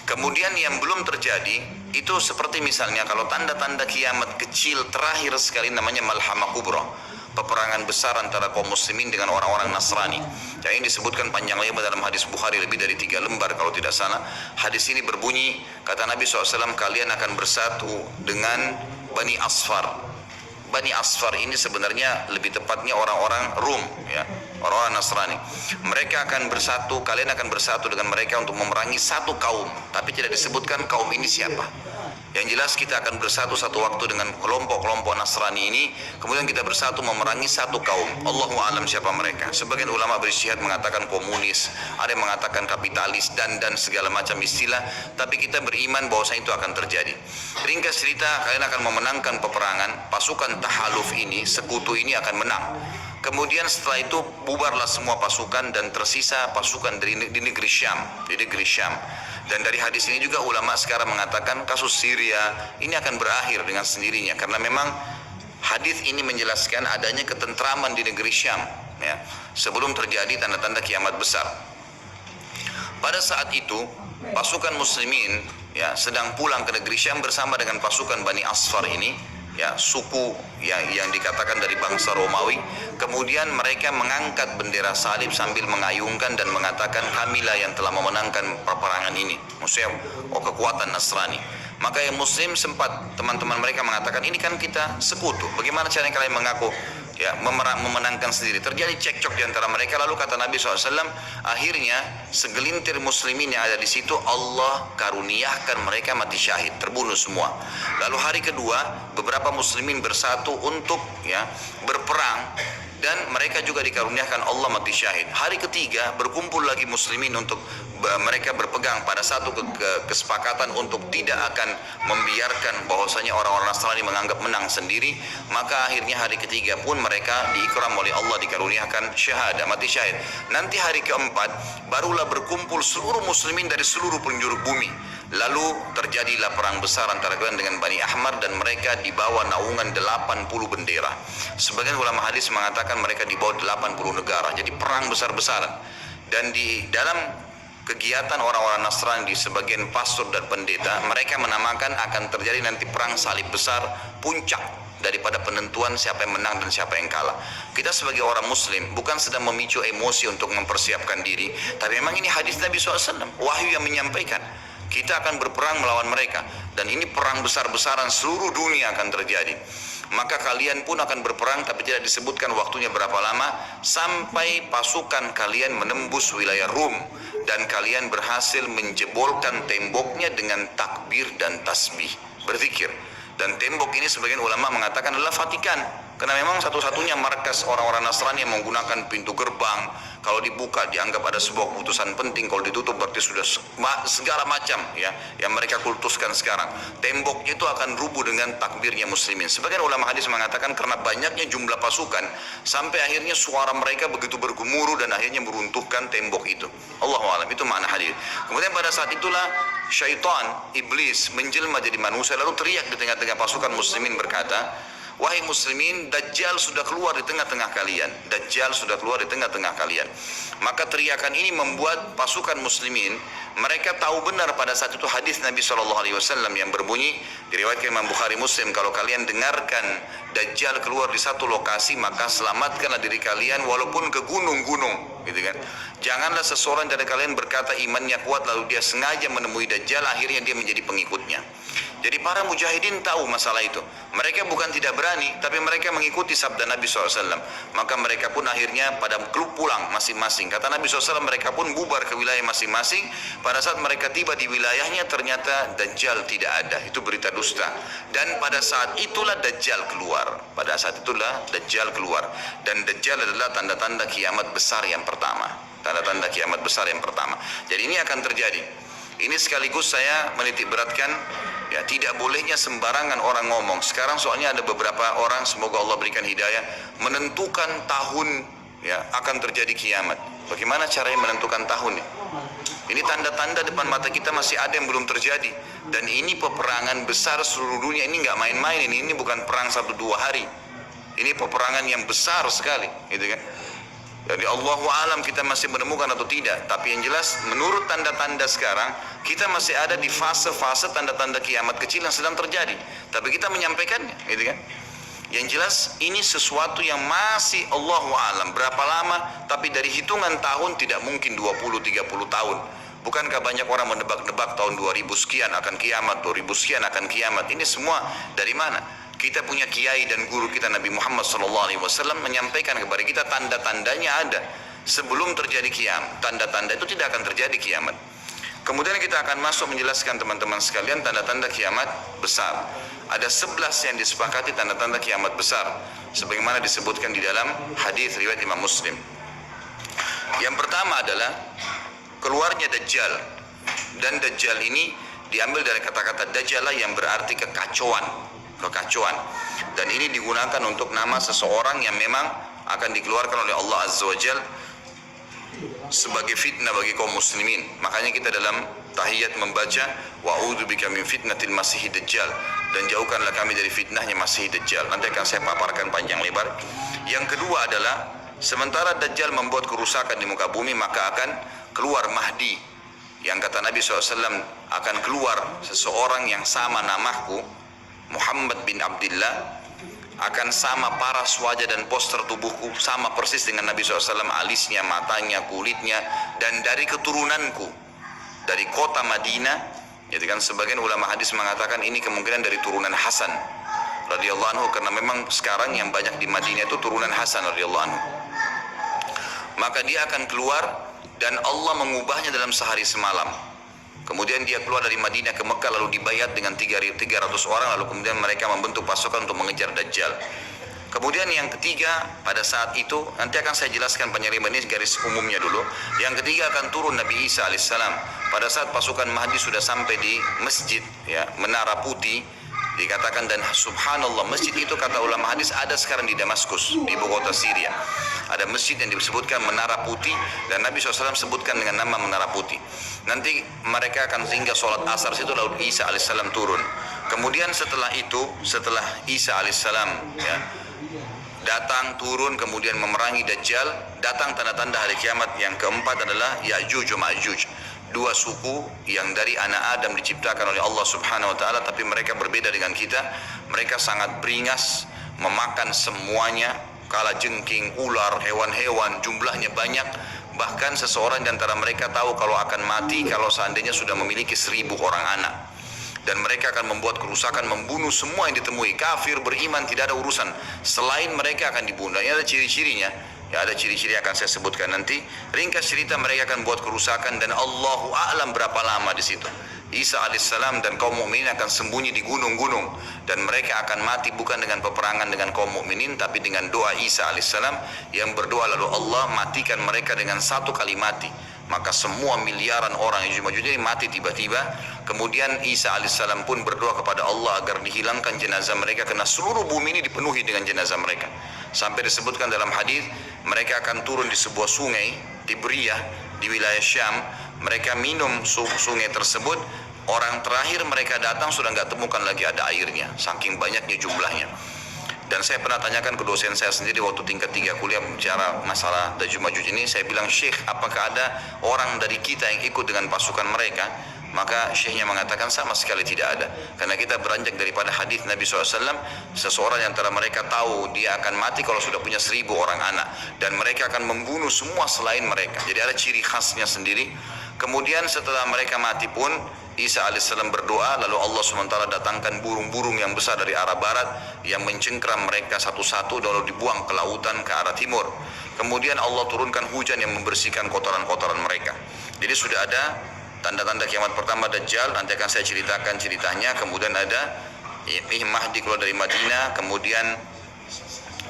Kemudian yang belum terjadi itu seperti misalnya kalau tanda-tanda kiamat kecil terakhir sekali namanya Malhamah Kubra, peperangan besar antara kaum muslimin dengan orang-orang Nasrani. Yang ini disebutkan panjang lebar dalam hadis Bukhari, lebih dari 3 lembar kalau tidak salah. Hadis ini berbunyi, kata Nabi SAW, kalian akan bersatu dengan Bani Asfar. Bani Asfar ini sebenarnya lebih tepatnya orang-orang Rum, ya, orang-orang Nasrani. Mereka akan bersatu, kalian akan bersatu dengan mereka untuk memerangi satu kaum, tapi tidak disebutkan kaum ini siapa. Yang jelas kita akan bersatu satu waktu dengan kelompok-kelompok Nasrani ini, kemudian kita bersatu memerangi satu kaum. Allahu a'lam siapa mereka. Sebagian ulama beristihad mengatakan komunis, ada yang mengatakan kapitalis, dan segala macam istilah, tapi kita beriman bahwasanya itu akan terjadi. Ringkas cerita, kalian akan memenangkan peperangan, pasukan tahaluf ini, sekutu ini akan menang. Kemudian setelah itu bubarlah semua pasukan dan tersisa pasukan di negeri Syam, di negeri Syam. Dan dari hadis ini juga ulama sekarang mengatakan kasus Syria ini akan berakhir dengan sendirinya, karena memang hadis ini menjelaskan adanya ketentraman di negeri Syam, ya, sebelum terjadi tanda-tanda kiamat besar. Pada saat itu pasukan muslimin ya sedang pulang ke negeri Syam bersama dengan pasukan Bani Asfar ini, ya suku yang dikatakan dari bangsa Romawi. Kemudian mereka mengangkat bendera salib sambil mengayungkan dan mengatakan, kamilah yang telah memenangkan peperangan ini. Maksudnya kekuatan Nasrani. Maka yang muslim sempat, teman-teman mereka mengatakan, ini kan kita sekutu, bagaimana caranya kalian mengaku ya memenangkan sendiri? Terjadi cekcok di antara mereka. Lalu kata Nabi SAW, akhirnya segelintir muslimin yang ada di situ Allah karuniakan mereka mati syahid, terbunuh semua. Lalu hari kedua beberapa muslimin bersatu untuk ya berperang, dan mereka juga dikaruniakan Allah mati syahid. Hari ketiga berkumpul lagi muslimin untuk mereka berpegang pada satu kesepakatan untuk tidak akan membiarkan bahwasanya orang-orang Nasrani menganggap menang sendiri. Maka akhirnya hari ketiga pun mereka diikram oleh Allah, dikaruniakan syahadah, mati syahid. Nanti hari keempat barulah berkumpul seluruh muslimin dari seluruh penjuru bumi. Lalu terjadilah perang besar antara kalian dengan Bani Ahmar, dan mereka dibawa naungan 80 bendera. Sebagian ulama hadis mengatakan mereka dibawa 80 negara. Jadi perang besar-besaran. Dan di dalam kegiatan orang-orang Nasrani di sebagian pastor dan pendeta, mereka menamakan akan terjadi nanti perang salib besar, puncak daripada penentuan siapa yang menang dan siapa yang kalah. Kita sebagai orang muslim bukan sedang memicu emosi untuk mempersiapkan diri, tapi memang ini hadis Nabi SAW, wahyu yang menyampaikan kita akan berperang melawan mereka, dan ini perang besar-besaran seluruh dunia akan terjadi. Maka kalian pun akan berperang, tapi tidak disebutkan waktunya berapa lama, sampai pasukan kalian menembus wilayah Rum dan kalian berhasil menjebolkan temboknya dengan takbir dan tasbih, berzikir. Dan tembok ini sebagian ulama mengatakan adalah Vatikan, karena memang satu-satunya markas orang-orang Nasrani yang menggunakan pintu gerbang. Kalau dibuka dianggap ada sebuah keputusan penting, kalau ditutup berarti sudah segala macam ya yang mereka kultuskan sekarang. Temboknya itu akan rubuh dengan takbirnya muslimin. Sebagian ulama hadis mengatakan karena banyaknya jumlah pasukan sampai akhirnya suara mereka begitu bergemuruh dan akhirnya meruntuhkan tembok itu. Allahu a'lam, itu makna hadis. Kemudian pada saat itulah syaitan, iblis menjelma jadi manusia, lalu teriak di tengah-tengah pasukan muslimin berkata, wahai muslimin, Dajjal sudah keluar di tengah-tengah kalian. Dajjal sudah keluar di tengah-tengah kalian. Maka teriakan ini membuat pasukan muslimin, mereka tahu benar pada saat itu hadis Nabi SAW yang berbunyi, diriwayatkan Imam Bukhari Muslim, kalau kalian dengarkan Dajjal keluar di satu lokasi, maka selamatkanlah diri kalian walaupun ke gunung-gunung, gitu kan. Janganlah seseorang dari kalian berkata imannya kuat lalu dia sengaja menemui Dajjal, akhirnya dia menjadi pengikutnya. Jadi para mujahidin tahu masalah itu. Mereka bukan tidak berani, tapi mereka mengikuti sabda Nabi SAW. Maka mereka pun akhirnya pada pulang masing-masing. Kata Nabi SAW, mereka pun bubar ke wilayah masing-masing. Pada saat mereka tiba di wilayahnya, ternyata Dajjal tidak ada. Itu berita dusta. Dan pada saat itulah Dajjal keluar. Pada saat itulah Dajjal keluar. Dan Dajjal adalah tanda-tanda kiamat besar yang pertama. Tanda-tanda kiamat besar yang pertama. Jadi ini akan terjadi. Ini sekaligus saya menitik beratkan, ya, tidak bolehnya sembarangan orang ngomong. Sekarang soalnya ada beberapa orang, semoga Allah berikan hidayah, menentukan tahun, ya, akan terjadi kiamat. Bagaimana caranya menentukan tahun? Ini tanda-tanda depan mata kita masih ada yang belum terjadi. Dan ini peperangan besar seluruh dunia. Ini nggak main-main. Ini bukan perang 1-2 hari. Ini peperangan yang besar sekali, gitu kan? Jadi Allahu alam kita masih menemukan atau tidak. Tapi yang jelas menurut tanda-tanda sekarang, kita masih ada di fase-fase tanda-tanda kiamat kecil yang sedang terjadi. Tapi kita menyampaikannya, gitu kan. Yang jelas ini sesuatu yang masih Allahu alam berapa lama, tapi dari hitungan tahun tidak mungkin 20-30 tahun. Bukankah banyak orang menebak-nebak tahun 2000 sekian akan kiamat, 2000 sekian akan kiamat. Ini semua dari mana? Kita punya kiai dan guru kita Nabi Muhammad SAW menyampaikan kepada kita tanda-tandanya ada. Sebelum terjadi kiamat, tanda-tanda itu tidak akan terjadi kiamat. Kemudian kita akan masuk menjelaskan teman-teman sekalian tanda-tanda kiamat besar. Ada 11 yang disepakati tanda-tanda kiamat besar, sebagaimana disebutkan di dalam hadis riwayat Imam Muslim. Yang pertama adalah keluarnya Dajjal. Dan Dajjal ini diambil dari kata-kata Dajjala yang berarti kekacauan. Dan ini digunakan untuk nama seseorang yang memang akan dikeluarkan oleh Allah Azza wa Jal sebagai fitnah bagi kaum muslimin. Makanya kita dalam tahiyat membaca wa'udzubika min fitnatil masihid dajjal, dan jauhkanlah kami dari fitnahnya Masih Dajjal. Nanti akan saya paparkan panjang lebar. Yang kedua adalah sementara Dajjal membuat kerusakan di muka bumi, maka akan keluar Mahdi, yang kata Nabi SAW akan keluar seseorang yang sama namaku, Muhammad bin Abdullah, akan sama paras wajah dan poster tubuhku, sama persis dengan Nabi SAW, alisnya, matanya, kulitnya, dan dari keturunanku, dari kota Madinah. Jadi kan sebagian ulama hadis mengatakan ini kemungkinan dari turunan Hasan radhiyallahu anhu, karena memang sekarang yang banyak di Madinah itu turunan Hasan radhiyallahu anhu. Maka dia akan keluar dan Allah mengubahnya dalam sehari semalam. Kemudian dia keluar dari Madinah ke Mekah, lalu dibayat dengan 300 orang, lalu kemudian mereka membentuk pasukan untuk mengejar Dajjal. Kemudian yang ketiga, pada saat itu, nanti akan saya jelaskan penyelidikan ini garis umumnya dulu. Yang ketiga akan turun Nabi Isa alaihissalam. Pada saat pasukan Mahdi sudah sampai di masjid, ya, Menara Putih, dikatakan, dan subhanallah, masjid itu kata ulama hadis ada sekarang di Damaskus, di ibu kota Syria. Ada masjid yang disebutkan Menara Putih, dan Nabi SAW sebutkan dengan nama Menara Putih. Nanti mereka akan singgah sholat asar situ, lalu Isa alaihissalam turun. Kemudian setelah itu, setelah Isa alaihissalam, ya, datang turun kemudian memerangi Dajjal, datang tanda-tanda hari kiamat. Yang keempat adalah Ya'juj wa Ma'juj, dua suku yang dari anak Adam diciptakan oleh Allah Subhanahu wa taala, tapi mereka berbeda dengan kita. Mereka sangat beringas, memakan semuanya, kala jengking, ular, hewan-hewan, jumlahnya banyak. Bahkan seseorang di antara mereka tahu kalau akan mati kalau seandainya sudah memiliki 1000 orang anak. Dan mereka akan membuat kerusakan, membunuh semua yang ditemui. Kafir, beriman, tidak ada urusan. Selain mereka akan dibunuh. Ini ada ciri-cirinya. Ya, ada ciri-ciri akan saya sebutkan nanti. Ringkas cerita, mereka akan buat kerusakan, dan Allahu a'lam berapa lama di situ. Isa alaihissalam dan kaum mukminin akan sembunyi di gunung-gunung, dan mereka akan mati bukan dengan peperangan dengan kaum mukminin, tapi dengan doa Isa alaihissalam yang berdoa, lalu Allah matikan mereka dengan satu kali mati. Maka semua miliaran orang yang Ya'juj ini mati tiba-tiba. Kemudian Isa alaihissalam pun berdoa kepada Allah agar dihilangkan jenazah mereka, karena seluruh bumi ini dipenuhi dengan jenazah mereka. Sampai disebutkan dalam hadis, mereka akan turun di sebuah sungai Tibriyah di wilayah Syam. Mereka minum sungai tersebut. Orang terakhir mereka datang sudah nggak temukan lagi ada airnya, saking banyaknya jumlahnya. Dan saya pernah tanyakan ke dosen saya sendiri waktu tingkat 3 kuliah bicara masalah Ya'juj Ma'juj ini, saya bilang, Syekh, apakah ada orang dari kita yang ikut dengan pasukan mereka? Maka syekhnya mengatakan sama sekali tidak ada. Karena kita beranjak daripada hadis Nabi SAW, seseorang yang antara mereka tahu dia akan mati kalau sudah punya 1000 orang anak, dan mereka akan membunuh semua selain mereka. Jadi ada ciri khasnya sendiri. Kemudian setelah mereka mati pun Isa alaihissalam berdoa, lalu Allah SWT datangkan burung-burung yang besar dari arah barat yang mencengkram mereka satu-satu, lalu dibuang ke lautan ke arah timur. Kemudian Allah turunkan hujan yang membersihkan kotoran-kotoran mereka. Jadi sudah ada tanda-tanda kiamat pertama Dajjal, nanti akan saya ceritakan ceritanya. Kemudian ada Mahdi keluar dari Madinah, kemudian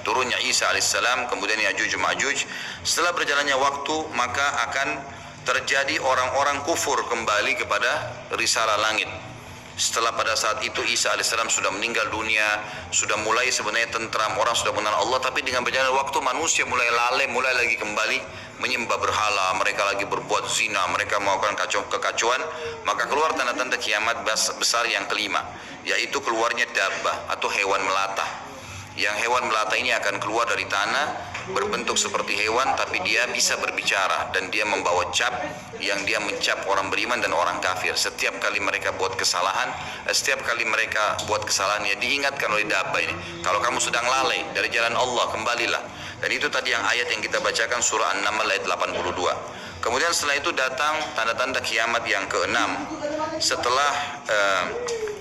turunnya Isa alaihissalam, kemudian Ya'juj Ma'juj. Setelah berjalannya waktu, maka akan terjadi orang-orang kufur kembali kepada risalah langit. Setelah pada saat itu Isa alaihissalam sudah meninggal dunia, sudah mulai sebenarnya tentram, orang sudah mengenal Allah, tapi dengan berjalannya waktu manusia mulai lalai, mulai lagi kembali menyembah berhala, mereka lagi berbuat zina, mereka melakukan kekacauan. Maka keluar tanda-tanda kiamat besar yang kelima, yaitu keluarnya dabbah atau hewan melata. Yang hewan melata ini akan keluar dari tanah, berbentuk seperti hewan, tapi dia bisa berbicara, dan dia membawa cap yang dia mencap orang beriman dan orang kafir. Setiap kali mereka buat kesalahan, ya diingatkan oleh dabbah ini, kalau kamu sedang lalai dari jalan Allah, kembalilah. Dan itu tadi yang ayat yang kita bacakan, surah An-Naml ayat 82. Kemudian setelah itu datang tanda-tanda kiamat yang keenam. Setelah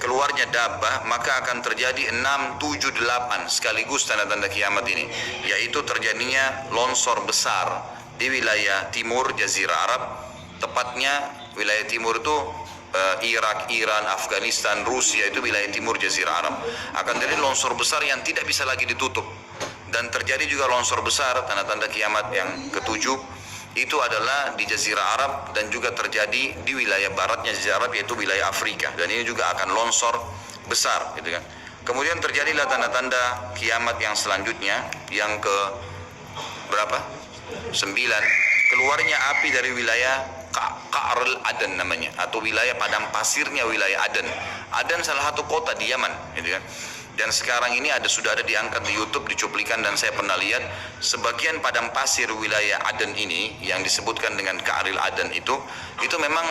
keluarnya dabbah, maka akan terjadi 6, 7, 8 sekaligus tanda-tanda kiamat ini, yaitu terjadinya longsor besar di wilayah timur Jazirah Arab. Tepatnya wilayah timur itu Irak, Iran, Afghanistan, Rusia, itu wilayah timur Jazirah Arab. Akan terjadi longsor besar yang tidak bisa lagi ditutup. Dan terjadi juga longsor besar, tanda-tanda kiamat yang ketujuh, itu adalah di Jazirah Arab, dan juga terjadi di wilayah baratnya Jazirah Arab, yaitu wilayah Afrika, dan ini juga akan longsor besar, gitu kan. Kemudian terjadilah tanda-tanda kiamat yang selanjutnya, yang ke berapa? 9. Keluarnya api dari wilayah Ka'rul Aden namanya, atau wilayah padang pasirnya wilayah Aden. Aden salah satu kota di Yaman, gitu kan. Dan sekarang ini sudah ada diangkat di YouTube, dicuplikan, dan saya pernah lihat sebagian padang pasir wilayah Aden ini yang disebutkan dengan Ka'ril Aden itu memang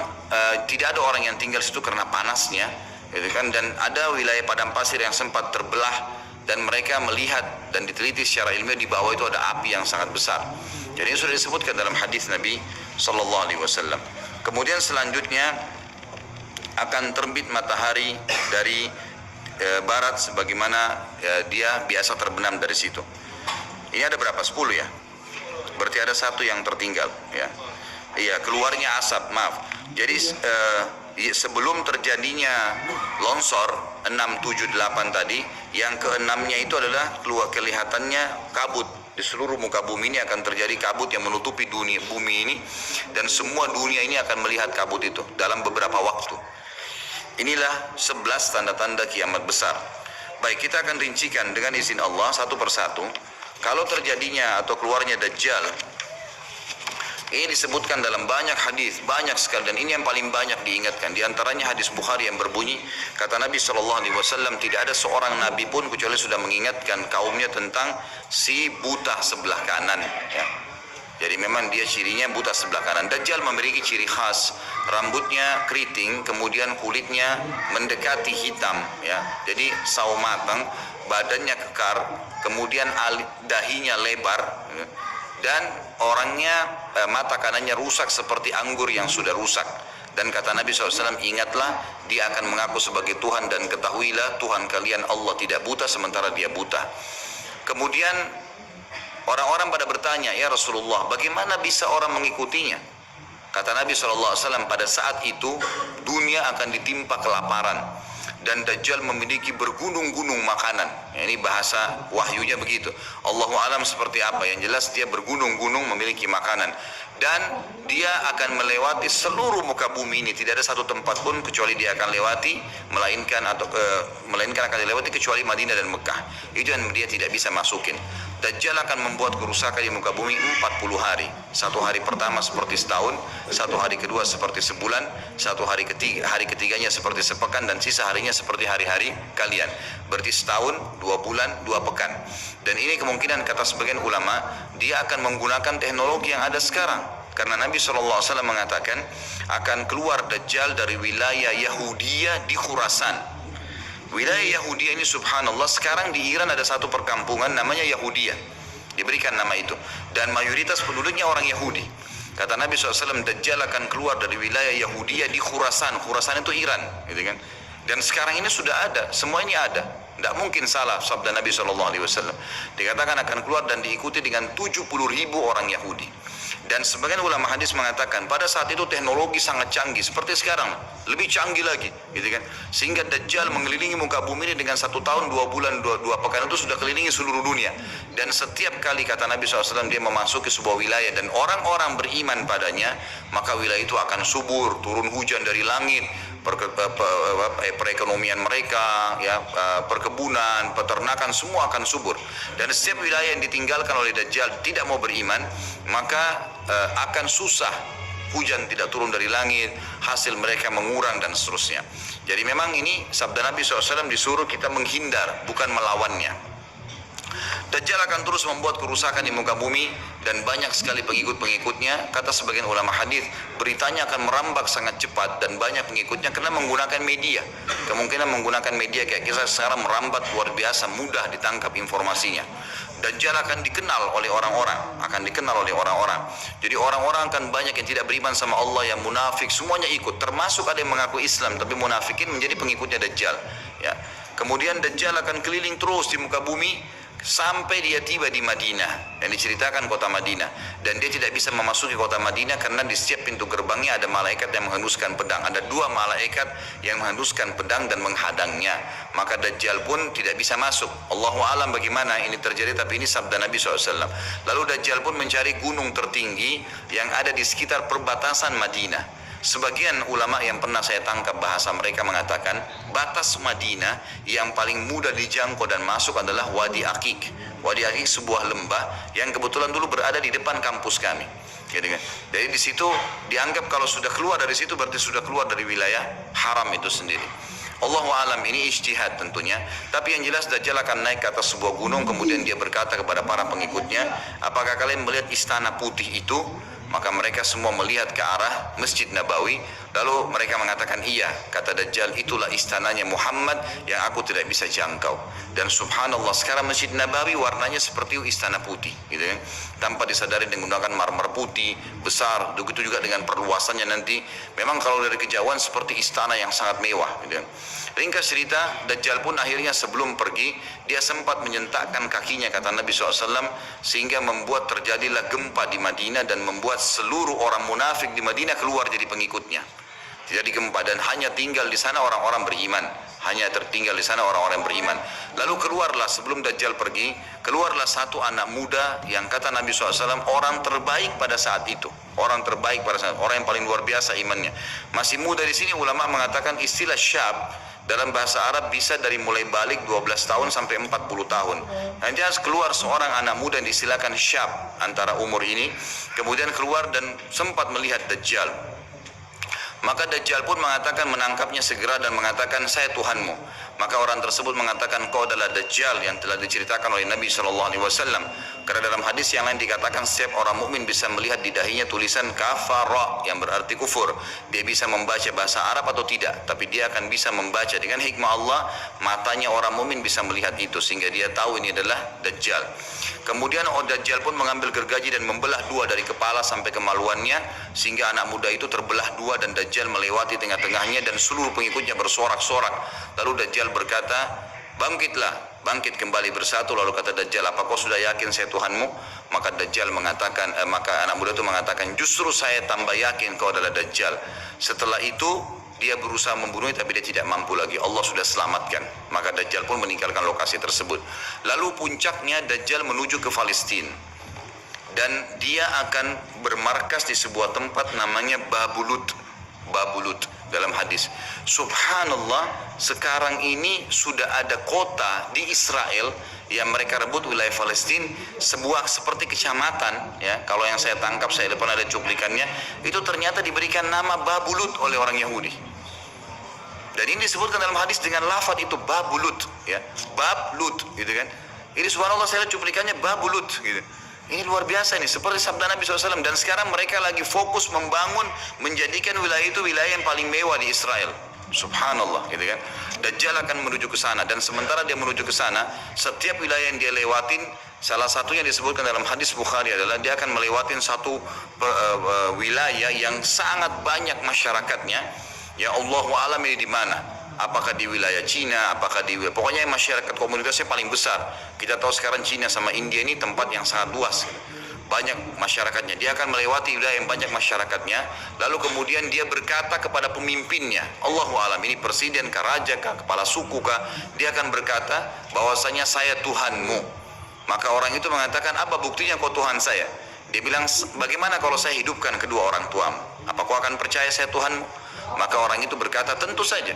tidak ada orang yang tinggal situ karena panasnya, gitu kan. Dan ada wilayah padang pasir yang sempat terbelah, dan mereka melihat dan diteliti secara ilmiah di bawah itu ada api yang sangat besar. Jadi ini sudah disebutkan dalam hadis Nabi Sallallahu Alaihi Wasallam. Kemudian selanjutnya akan terbit matahari dari barat, sebagaimana dia biasa terbenam dari situ. Ini ada berapa? 10 ya? Berarti ada 1 yang tertinggal, ya. Iya, keluarnya asap, maaf. Jadi sebelum terjadinya longsor 6, 7, 8 tadi, yang keenamnya itu adalah kelihatannya kabut. Di seluruh muka bumi ini akan terjadi kabut yang menutupi dunia bumi ini, dan semua dunia ini akan melihat kabut itu dalam beberapa waktu. Inilah 11 tanda-tanda kiamat besar. Baik, kita akan rincikan dengan izin Allah satu persatu. Kalau terjadinya atau keluarnya Dajjal, ini disebutkan dalam banyak hadis, banyak sekali, dan ini yang paling banyak diingatkan. Di antaranya hadis Bukhari yang berbunyi, kata Nabi SAW, tidak ada seorang nabi pun kecuali sudah mengingatkan kaumnya tentang si buta sebelah kanan, ya. Jadi memang dia cirinya buta sebelah kanan. Dajjal memiliki ciri khas, rambutnya keriting, kemudian kulitnya mendekati hitam, ya. Jadi sawo matang, badannya kekar, kemudian dahinya lebar, ya. Dan orangnya mata kanannya rusak seperti anggur yang sudah rusak. Dan kata Nabi SAW, ingatlah, dia akan mengaku sebagai Tuhan, dan ketahuilah Tuhan kalian Allah tidak buta sementara dia buta. Kemudian orang-orang pada bertanya, ya Rasulullah, bagaimana bisa orang mengikutinya? Kata Nabi SAW, pada saat itu dunia akan ditimpa kelaparan, dan Dajjal memiliki bergunung-gunung makanan. Ya, ini bahasa wahyunya begitu. Allahu alam seperti apa, yang jelas dia bergunung-gunung memiliki makanan. Dan dia akan melewati seluruh muka bumi ini, tidak ada satu tempat pun kecuali dia akan lewati, melainkan akan dilewati kecuali Madinah dan Mekah. Itu yang dia tidak bisa masukin. Dajjal akan membuat kerusakan di muka bumi 40 hari. Satu hari pertama seperti setahun, satu hari kedua seperti sebulan, hari ketiganya seperti sepekan, dan sisa harinya seperti hari-hari kalian. Berarti setahun, 2 bulan, 2 pekan. Dan ini kemungkinan kata sebagian ulama, dia akan menggunakan teknologi yang ada sekarang. Karena Nabi SAW mengatakan akan keluar Dajjal dari wilayah Yahudiyah di Khurasan. Wilayah Yahudi ini subhanallah, sekarang di Iran ada satu perkampungan namanya Yahudiyah, diberikan nama itu, dan mayoritas penduduknya orang Yahudi. Kata Nabi SAW, Dajjal akan keluar dari wilayah Yahudiyah di Khurasan. Khurasan itu Iran, gitu kan? Dan sekarang ini sudah ada, semua ini ada. Tidak mungkin salah sabda Nabi SAW. Dikatakan akan keluar dan diikuti dengan 70.000 orang Yahudi. Dan sebagian ulama hadis mengatakan pada saat itu teknologi sangat canggih seperti sekarang, lebih canggih lagi, gitu kan? Sehingga Dajjal mengelilingi muka bumi ini dengan 1 tahun 2 bulan 2 pekan itu sudah kelilingi seluruh dunia. Dan setiap kali kata Nabi SAW dia memasuki sebuah wilayah dan orang-orang beriman padanya, maka wilayah itu akan subur, turun hujan dari langit, perekonomian mereka, ya, perkebunan, peternakan, semua akan subur. Dan setiap wilayah yang ditinggalkan oleh Dajjal tidak mau beriman, maka akan susah, hujan tidak turun dari langit, hasil mereka mengurang dan seterusnya. Jadi memang ini sabda Nabi SAW, disuruh kita menghindar, bukan melawannya. Dajjal akan terus membuat kerusakan di muka bumi dan banyak sekali pengikut-pengikutnya. Kata sebagian ulama hadis, beritanya akan merambak sangat cepat dan banyak pengikutnya karena menggunakan media. Kemungkinan menggunakan media kayak kita sekarang merambat luar biasa, mudah ditangkap informasinya. Dajjal akan dikenal oleh orang-orang, Jadi orang-orang akan banyak yang tidak beriman sama Allah, yang munafik, semuanya ikut. Termasuk ada yang mengaku Islam tapi munafikin menjadi pengikutnya Dajjal. Ya. Kemudian Dajjal akan keliling terus di muka bumi sampai dia tiba di Madinah, yang diceritakan kota Madinah, dan dia tidak bisa memasuki kota Madinah karena di setiap pintu gerbangnya ada malaikat yang menghenduskan pedang. Ada 2 malaikat yang menghenduskan pedang dan menghadangnya, maka Dajjal pun tidak bisa masuk. Allahu alam bagaimana ini terjadi, tapi ini sabda Nabi SAW. Lalu Dajjal pun mencari gunung tertinggi yang ada di sekitar perbatasan Madinah. Sebagian ulama yang pernah saya tangkap bahasa mereka mengatakan batas Madinah yang paling mudah dijangkau dan masuk adalah Wadi Aqiq. Wadi Aqiq sebuah lembah yang kebetulan dulu berada di depan kampus kami. Jadi di situ dianggap kalau sudah keluar dari situ berarti sudah keluar dari wilayah haram itu sendiri. Allahu alam, ini ijtihad tentunya. Tapi yang jelas Dajjal akan naik ke atas sebuah gunung, kemudian dia berkata kepada para pengikutnya, apakah kalian melihat istana putih itu? Maka mereka semua melihat ke arah Masjid Nabawi. Lalu mereka mengatakan, iya, kata Dajjal, itulah istananya Muhammad yang aku tidak bisa jangkau. Dan subhanallah, sekarang Masjid Nabawi warnanya seperti istana putih, gitu kan? Tanpa disadari dengan menggunakan marmer putih besar. Begitu juga dengan perluasannya nanti. Memang kalau dari kejauhan seperti istana yang sangat mewah, gitu kan? Ringkas cerita, Dajjal pun akhirnya sebelum pergi, dia sempat menyentakkan kakinya, kata Nabi SAW, sehingga membuat terjadilah gempa di Madinah dan membuat seluruh orang munafik di Madinah keluar jadi pengikutnya. Jadi gempa, dan hanya tinggal di sana orang-orang beriman. Hanya tertinggal di sana orang-orang yang beriman. Lalu keluarlah, sebelum Dajjal pergi, keluarlah satu anak muda yang kata Nabi SAW orang terbaik pada saat itu. Orang terbaik pada saat, orang yang paling luar biasa imannya. Masih muda. Di sini ulama mengatakan istilah syab dalam bahasa Arab bisa dari mulai balik 12 tahun sampai 40 tahun. Nanti harus keluar seorang anak muda yang diistilahkan syab antara umur ini, kemudian keluar dan sempat melihat Dajjal. Maka Dajjal pun mengatakan, menangkapnya segera dan mengatakan, saya Tuhanmu. Maka orang tersebut mengatakan, kau adalah Dajjal yang telah diceritakan oleh Nabi SAW. Karena dalam hadis yang lain dikatakan setiap orang mukmin bisa melihat di dahinya tulisan kafara yang berarti kufur. Dia bisa membaca bahasa Arab atau tidak, tapi dia akan bisa membaca. Dengan hikmah Allah, matanya orang mukmin bisa melihat itu sehingga dia tahu ini adalah Dajjal. Kemudian Dajjal pun mengambil gergaji dan membelah 2 dari kepala sampai kemaluannya, sehingga anak muda itu terbelah 2 dan Dajjal melewati tengah-tengahnya dan seluruh pengikutnya bersorak-sorak. Lalu Dajjal berkata, bangkitlah, bangkit kembali bersatu. Lalu kata Dajjal, apa kau sudah yakin saya Tuhanmu? Maka Dajjal mengatakan, maka anak muda itu mengatakan, justru saya tambah yakin kau adalah Dajjal. Setelah itu dia berusaha membunuhnya tapi dia tidak mampu lagi. Allah sudah selamatkan. Maka Dajjal pun meninggalkan lokasi tersebut. Lalu puncaknya Dajjal menuju ke Palestina. Dan dia akan bermarkas di sebuah tempat namanya Babulut. Babulut dalam hadis. Subhanallah, sekarang ini sudah ada kota di Israel yang mereka rebut wilayah Palestina, sebuah seperti kecamatan, ya, kalau yang saya tangkap, saya depan ada cuplikannya, itu ternyata diberikan nama Babulut oleh orang Yahudi. Dan ini disebutkan dalam hadis dengan lafaz itu Babulut, ya, Bablut, gitu kan. Ini subhanallah, saya lihat cuplikannya Babulut, gitu. Ini luar biasa nih, seperti sabda Nabi SAW. Dan sekarang mereka lagi fokus membangun, menjadikan wilayah itu wilayah yang paling mewah di Israel. Subhanallah, gitu kan. Dajjal akan menuju ke sana, dan sementara dia menuju ke sana, setiap wilayah yang dia lewatin, salah satunya disebutkan dalam hadis Bukhari adalah dia akan melewatin satu wilayah yang sangat banyak masyarakatnya. Ya Allahu a'lam ini di mana? Apakah di wilayah Cina, apakah di pokoknya masyarakat komunitasnya paling besar. Kita tahu sekarang Cina sama India ini tempat yang sangat luas, banyak masyarakatnya. Dia akan melewati wilayah yang banyak masyarakatnya, lalu kemudian dia berkata kepada pemimpinnya, Allahu a'lam, ini presiden kah, raja kah, kepala suku kah, dia akan berkata bahwasanya saya Tuhanmu. Maka orang itu mengatakan, apa buktinya kau Tuhan saya? Dia bilang, bagaimana kalau saya hidupkan kedua orang tuamu? Apa kau akan percaya saya Tuhanmu? Maka orang itu berkata, tentu saja.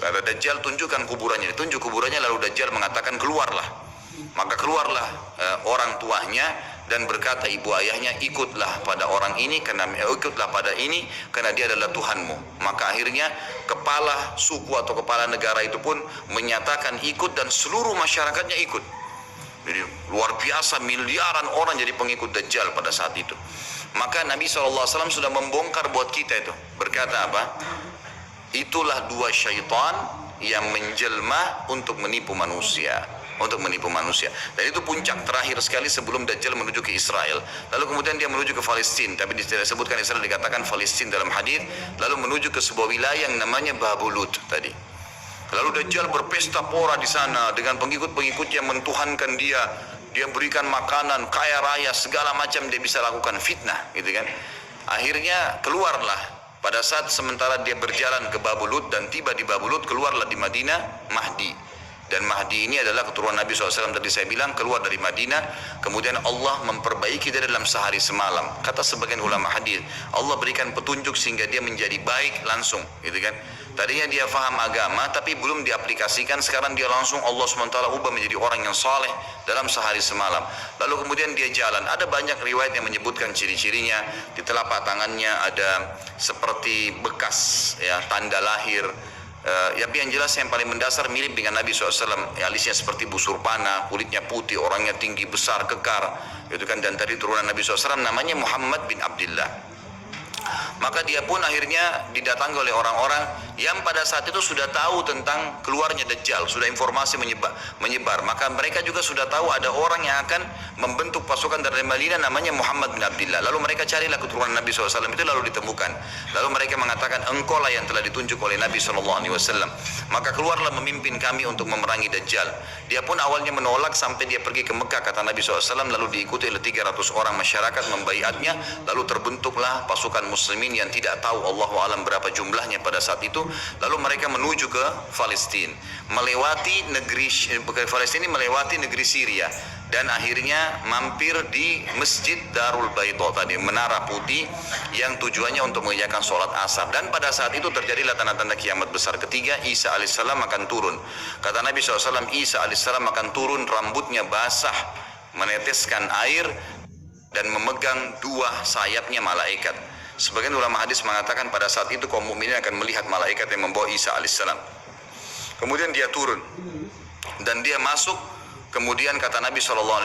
Ada Dajjal, tunjukkan kuburannya. Ditunjuk kuburannya, lalu Dajjal mengatakan, keluarlah. Maka keluarlah orang tuanya dan berkata ibu ayahnya, ikutlah pada orang ini karena ikutlah pada ini karena dia adalah Tuhanmu. Maka akhirnya kepala suku atau kepala negara itu pun menyatakan ikut, dan seluruh masyarakatnya ikut. Jadi luar biasa, miliaran orang jadi pengikut Dajjal pada saat itu. Maka Nabi SAW sudah membongkar buat kita itu. Berkata apa? Itulah dua syaitan yang menjelma untuk menipu manusia, dan itu puncak terakhir sekali sebelum Dajjal menuju ke Israel. Lalu kemudian dia menuju ke Palestina, tapi disebutkan Israel, dikatakan Palestina dalam hadis. Lalu menuju ke sebuah wilayah yang namanya Babulut tadi. Lalu Dajjal berpesta pora di sana dengan pengikut-pengikut yang mentuhankan dia. Dia berikan makanan, kaya raya, segala macam dia bisa lakukan, fitnah, gitu kan. Akhirnya keluarlah. Pada saat sementara dia berjalan ke Babulut dan tiba di Babulut, keluarlah di Madinah Mahdi. Dan Mahdi ini adalah keturunan Nabi SAW, tadi saya bilang, keluar dari Madinah. Kemudian Allah memperbaiki dia dalam sehari semalam. Kata sebagian ulama hadis, Allah berikan petunjuk sehingga dia menjadi baik langsung, gitu kan. Tadinya dia faham agama tapi belum diaplikasikan, sekarang dia langsung Allah SWT ubah menjadi orang yang saleh dalam sehari semalam. Lalu kemudian dia jalan. Ada banyak riwayat yang menyebutkan ciri-cirinya. Di telapak tangannya ada seperti bekas, ya, tanda lahir. Tapi yang jelas yang paling mendasar mirip dengan Nabi SAW. Alisnya seperti busur panah, kulitnya putih, orangnya tinggi, besar, kekar, gitu kan. Dan tadi turunan Nabi SAW namanya Muhammad bin Abdullah. Maka dia pun akhirnya didatangi oleh orang-orang yang pada saat itu sudah tahu tentang keluarnya Dajjal, sudah informasi menyebar. Maka mereka juga sudah tahu ada orang yang akan membentuk pasukan dari Madinah namanya Muhammad bin Abdullah. Lalu mereka carilah keturunan Nabi SAW itu, lalu ditemukan. Lalu mereka mengatakan, engkau lah yang telah ditunjuk oleh Nabi SAW. Maka keluarlah memimpin kami untuk memerangi Dajjal. Dia pun awalnya menolak sampai dia pergi ke Mekah, kata Nabi SAW, lalu diikuti oleh 300 orang masyarakat membaiatnya. Lalu terbentuklah pasukan muslimin yang tidak tahu Allahu a'lam berapa jumlahnya pada saat itu. Lalu mereka menuju ke Palestina, melewati negeri Palestina, melewati negeri Syria, dan akhirnya mampir di Masjid Darul Baidha tadi, menara putih yang tujuannya untuk mengerjakan sholat asar. Dan pada saat itu terjadilah tanda-tanda kiamat besar ketiga. Isa alaihissalam akan turun. Kata Nabi SAW, Isa alaihissalam akan turun, rambutnya basah, meneteskan air, dan memegang dua sayapnya malaikat. Sebagian ulama hadis mengatakan pada saat itu kaum mukminin akan melihat malaikat yang membawa Isa alaihissalam. Kemudian dia turun dan dia masuk. Kemudian kata Nabi SAW,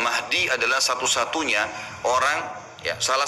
Mahdi adalah satu-satunya orang, ya, salah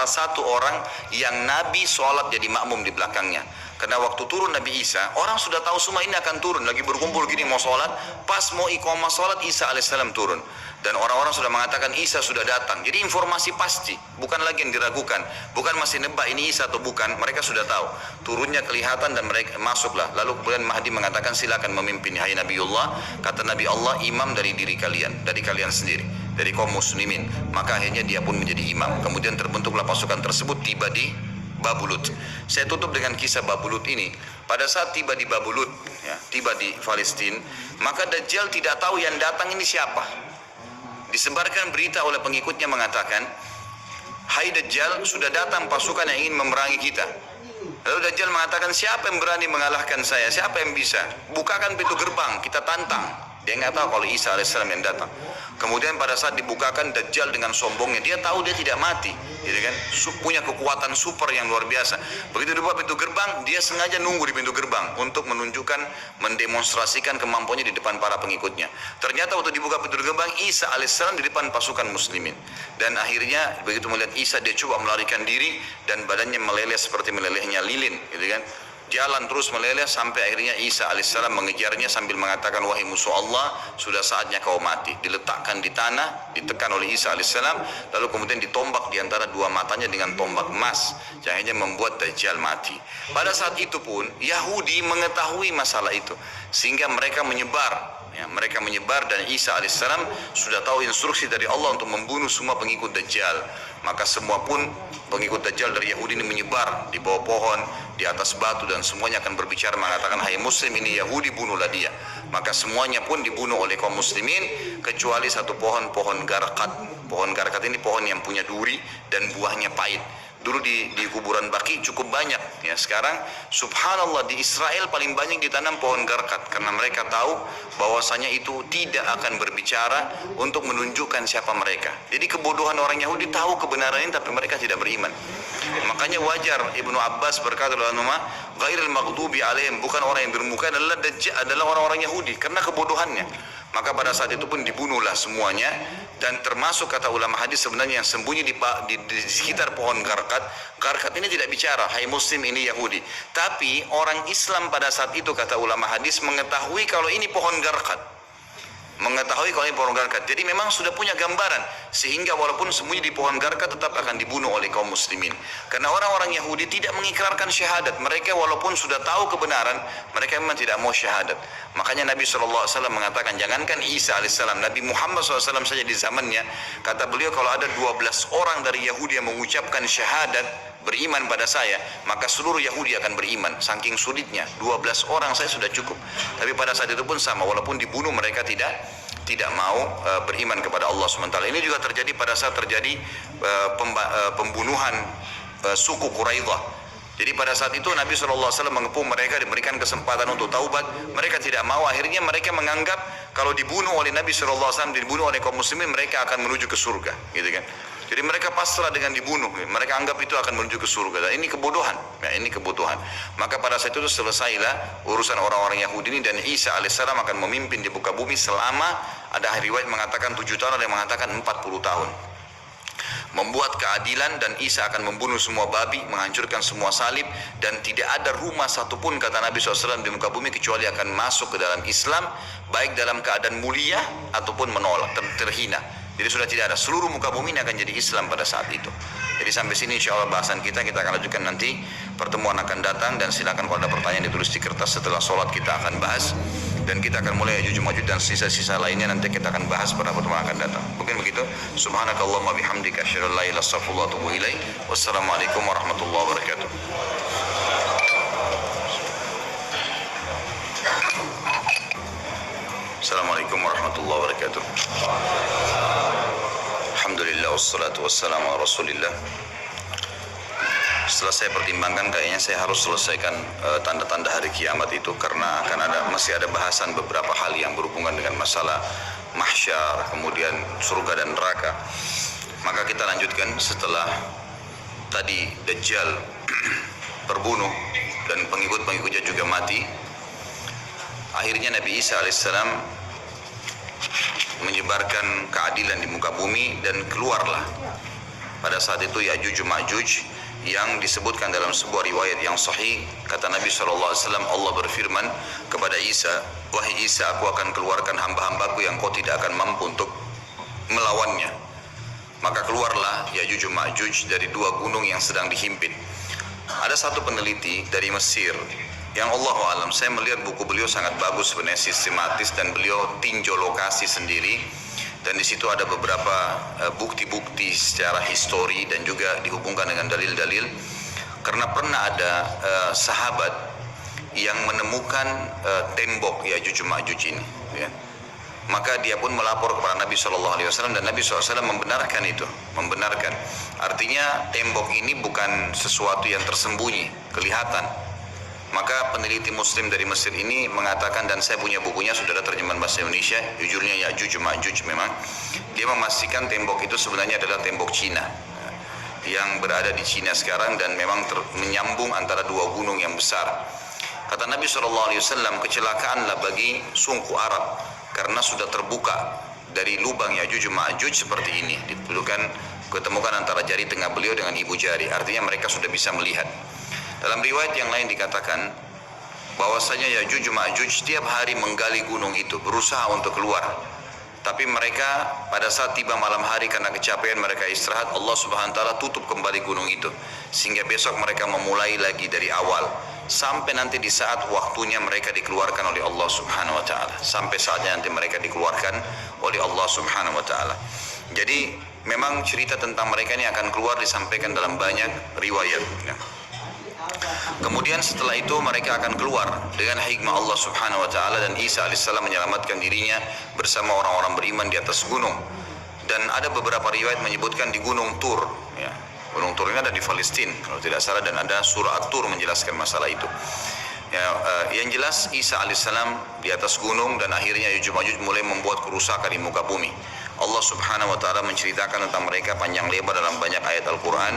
satu orang yang Nabi sholat jadi makmum di belakangnya. Karena waktu turun Nabi Isa, orang sudah tahu semua ini akan turun, lagi berkumpul gini mau sholat. Pas mau iqamah sholat, Isa alaihissalam turun. Dan orang-orang sudah mengatakan Isa sudah datang. Jadi informasi pasti, bukan lagi yang diragukan, bukan masih nebak ini Isa atau bukan. Mereka sudah tahu. Turunnya kelihatan dan mereka masuklah. Lalu kemudian Mahdi mengatakan, silakan memimpin hai Nabiullah. Kata Nabi Allah, imam dari diri kalian, dari kalian sendiri, dari kaum muslimin. Maka akhirnya dia pun menjadi imam. Kemudian terbentuklah pasukan tersebut, tiba di Babulut. Saya tutup dengan kisah Babulut ini. Pada saat tiba di Babulut, ya, tiba di Palestina, maka Dajjal tidak tahu yang datang ini siapa. Disebarkan berita oleh pengikutnya mengatakan, hai Dajjal, sudah datang pasukan yang ingin memerangi kita. Lalu Dajjal mengatakan, siapa yang berani mengalahkan saya? Siapa yang bisa? Bukakan pintu gerbang, kita tantang. Dia nggak tahu kalau Isa alaihissalam yang datang. Kemudian pada saat dibukakan Dajjal dengan sombongnya, dia tahu dia tidak mati, gitu kan? Punya kekuatan super yang luar biasa. Begitu dibuka pintu gerbang, dia sengaja nunggu di pintu gerbang untuk menunjukkan, mendemonstrasikan kemampuannya di depan para pengikutnya. Ternyata waktu dibuka pintu gerbang, Isa alaihissalam di depan pasukan muslimin. Dan akhirnya begitu melihat Isa, dia coba melarikan diri dan badannya meleleh seperti melelehnya lilin, gitu kan? Jalan terus meleleh sampai akhirnya Isa alaihissalam mengejarnya sambil mengatakan, wahai musuh Allah, sudah saatnya kau mati. Diletakkan di tanah, ditekan oleh Isa alaihissalam, lalu kemudian ditombak di antara dua matanya dengan tombak emas, yang hanya membuat Dajjal mati. Pada saat itu pun Yahudi mengetahui masalah itu, sehingga mereka menyebar. Mereka menyebar dan Isa alaihissalam sudah tahu instruksi dari Allah untuk membunuh semua pengikut Dajjal. Maka semua pun pengikut Dajjal dari Yahudi ini menyebar di bawah pohon, di atas batu, dan semuanya akan berbicara mengatakan, hai muslim, ini Yahudi, bunuhlah dia. Maka semuanya pun dibunuh oleh kaum muslimin kecuali satu pohon garkat. Pohon garkat ini pohon yang punya duri dan buahnya pahit. Dulu di kuburan Baqi cukup banyak, ya. Sekarang subhanallah di Israel paling banyak ditanam pohon garkat, karena mereka tahu bahwasanya itu tidak akan berbicara untuk menunjukkan siapa mereka. Jadi kebodohan orang Yahudi tahu kebenaran ini tapi mereka tidak beriman. Makanya wajar Ibnu Abbas berkata dalam nama ghairil maghdubi alaihim, bukan orang yang bermuka adalah orang-orang Yahudi karena kebodohannya. Maka pada saat itu pun dibunuhlah semuanya, dan termasuk kata ulama hadis sebenarnya yang sembunyi di sekitar pohon garkat. Garkat ini tidak bicara, hai muslim, ini Yahudi. Tapi orang Islam pada saat itu kata ulama hadis mengetahui kalau ini pohon garkat. Jadi memang sudah punya gambaran, sehingga walaupun sembunyi di pohon garkat tetap akan dibunuh oleh kaum muslimin. Karena orang-orang Yahudi tidak mengikrarkan syahadat. Mereka walaupun sudah tahu kebenaran, mereka memang tidak mau syahadat. Makanya Nabi SAW mengatakan, jangankan Isa alaihissalam, Nabi Muhammad SAW saja di zamannya, kata beliau, kalau ada 12 orang dari Yahudi yang mengucapkan syahadat, beriman pada saya, maka seluruh Yahudi akan beriman. Saking sulitnya, 12 orang saya sudah cukup. Tapi pada saat itu pun sama, walaupun dibunuh mereka tidak mau beriman kepada Allah SWT. Ini juga terjadi pada saat terjadi pembunuhan suku Quraidah. Jadi pada saat itu Nabi SAW mengepung mereka, diberikan kesempatan untuk taubat. Mereka tidak mau. Akhirnya mereka menganggap kalau dibunuh oleh Nabi SAW, dibunuh oleh kaum muslimin, mereka akan menuju ke surga, gitu kan? Jadi mereka pasrah dengan dibunuh. Mereka anggap itu akan menuju ke surga. Dan ini kebodohan. Ya, ini kebodohan. Maka pada saat itu selesailah urusan orang-orang Yahudi ini, dan Isa alaihissalam akan memimpin di muka bumi selama, ada riwayat mengatakan 7 tahun, ada yang mengatakan 40 tahun. Membuat keadilan, dan Isa akan membunuh semua babi, menghancurkan semua salib, dan tidak ada rumah satupun kata Nabi SAW di muka bumi kecuali akan masuk ke dalam Islam, baik dalam keadaan mulia ataupun menolak, terhina. Jadi sudah tidak ada, seluruh muka bumi ini akan jadi Islam pada saat itu. Jadi sampai sini insya Allah bahasan kita akan lanjutkan nanti, pertemuan akan datang, dan silakan kalau ada pertanyaan ditulis di kertas, setelah sholat kita akan bahas. Dan kita akan mulai Ya'juj Ma'juj dan sisa-sisa lainnya nanti kita akan bahas pada pertemuan akan datang. Mungkin begitu. Subhanakallahumma bihamdika asyhadu an la ilaha illa anta astaghfiruka wa atubu ilaik. Wassalamualaikum warahmatullahi wabarakatuh. Assalamualaikum warahmatullahi wabarakatuh. Alhamdulillah wassalatu wassalamu ala Rasulillah. Setelah saya pertimbangkan, kayaknya saya harus selesaikan tanda-tanda hari kiamat itu, karena akan masih ada bahasan beberapa hal yang berhubungan dengan masalah mahsyar, kemudian surga dan neraka. Maka kita lanjutkan setelah tadi Dajjal terbunuh dan pengikut-pengikutnya juga mati. Akhirnya Nabi Isa alaihissalam menyebarkan keadilan di muka bumi, dan keluarlah pada saat itu Ya'juj Ma'juj, yang disebutkan dalam sebuah riwayat yang sahih. Kata Nabi SAW, Allah berfirman kepada Isa, wahai Isa, aku akan keluarkan hamba-hambaku yang kau tidak akan mampu untuk melawannya. Maka keluarlah Ya'juj Ma'juj dari 2 gunung yang sedang dihimpit. Ada satu peneliti dari Mesir yang Allahu alam, saya melihat buku beliau sangat bagus sebenarnya, sistematis, dan beliau tinjau lokasi sendiri. Dan di situ ada beberapa bukti-bukti secara histori dan juga dihubungkan dengan dalil-dalil. Karena pernah ada sahabat yang menemukan tembok Ya'juj Ma'juj ini, ya. Maka dia pun melapor kepada Nabi SAW, dan Nabi SAW membenarkan itu, Artinya tembok ini bukan sesuatu yang tersembunyi, kelihatan. Maka peneliti muslim dari Mesir ini mengatakan, dan saya punya bukunya, sudah ada terjemahan bahasa Indonesia, judulnya Ya'juj Ma'juj memang. Dia memastikan tembok itu sebenarnya adalah tembok Cina, yang berada di Cina sekarang, dan memang menyambung antara dua gunung yang besar. Kata Nabi SAW, kecelakaanlah bagi suku Arab, karena sudah terbuka dari lubang Ya'juj Ma'juj seperti ini. Ketemukan antara jari tengah beliau dengan ibu jari, artinya mereka sudah bisa melihat. Dalam riwayat yang lain dikatakan bahwasanya Ya'juj Ma'juj setiap hari menggali gunung itu, berusaha untuk keluar. Tapi mereka pada saat tiba malam hari karena kecapean mereka istirahat, Allah Subhanahu wa taala tutup kembali gunung itu, sehingga besok mereka memulai lagi dari awal sampai nanti di saat waktunya mereka dikeluarkan oleh Allah Subhanahu wa taala. Sampai saatnya nanti mereka dikeluarkan oleh Allah Subhanahu wa taala. Jadi memang cerita tentang mereka ini akan keluar disampaikan dalam banyak riwayat. Kemudian setelah itu mereka akan keluar dengan hikmah Allah Subhanahu wa taala, dan Isa alaihissalam menyelamatkan dirinya bersama orang-orang beriman di atas gunung. Dan ada beberapa riwayat menyebutkan di Gunung Tur, ya. Gunung Tur ini ada di Palestina kalau tidak salah, dan ada surah At-Tur menjelaskan masalah itu. Ya, yang jelas Isa alaihissalam di atas gunung, dan akhirnya Ya'juj Ma'juj mulai membuat kerusakan di muka bumi. Allah Subhanahu wa taala menceritakan tentang mereka panjang lebar dalam banyak ayat Al-Qur'an.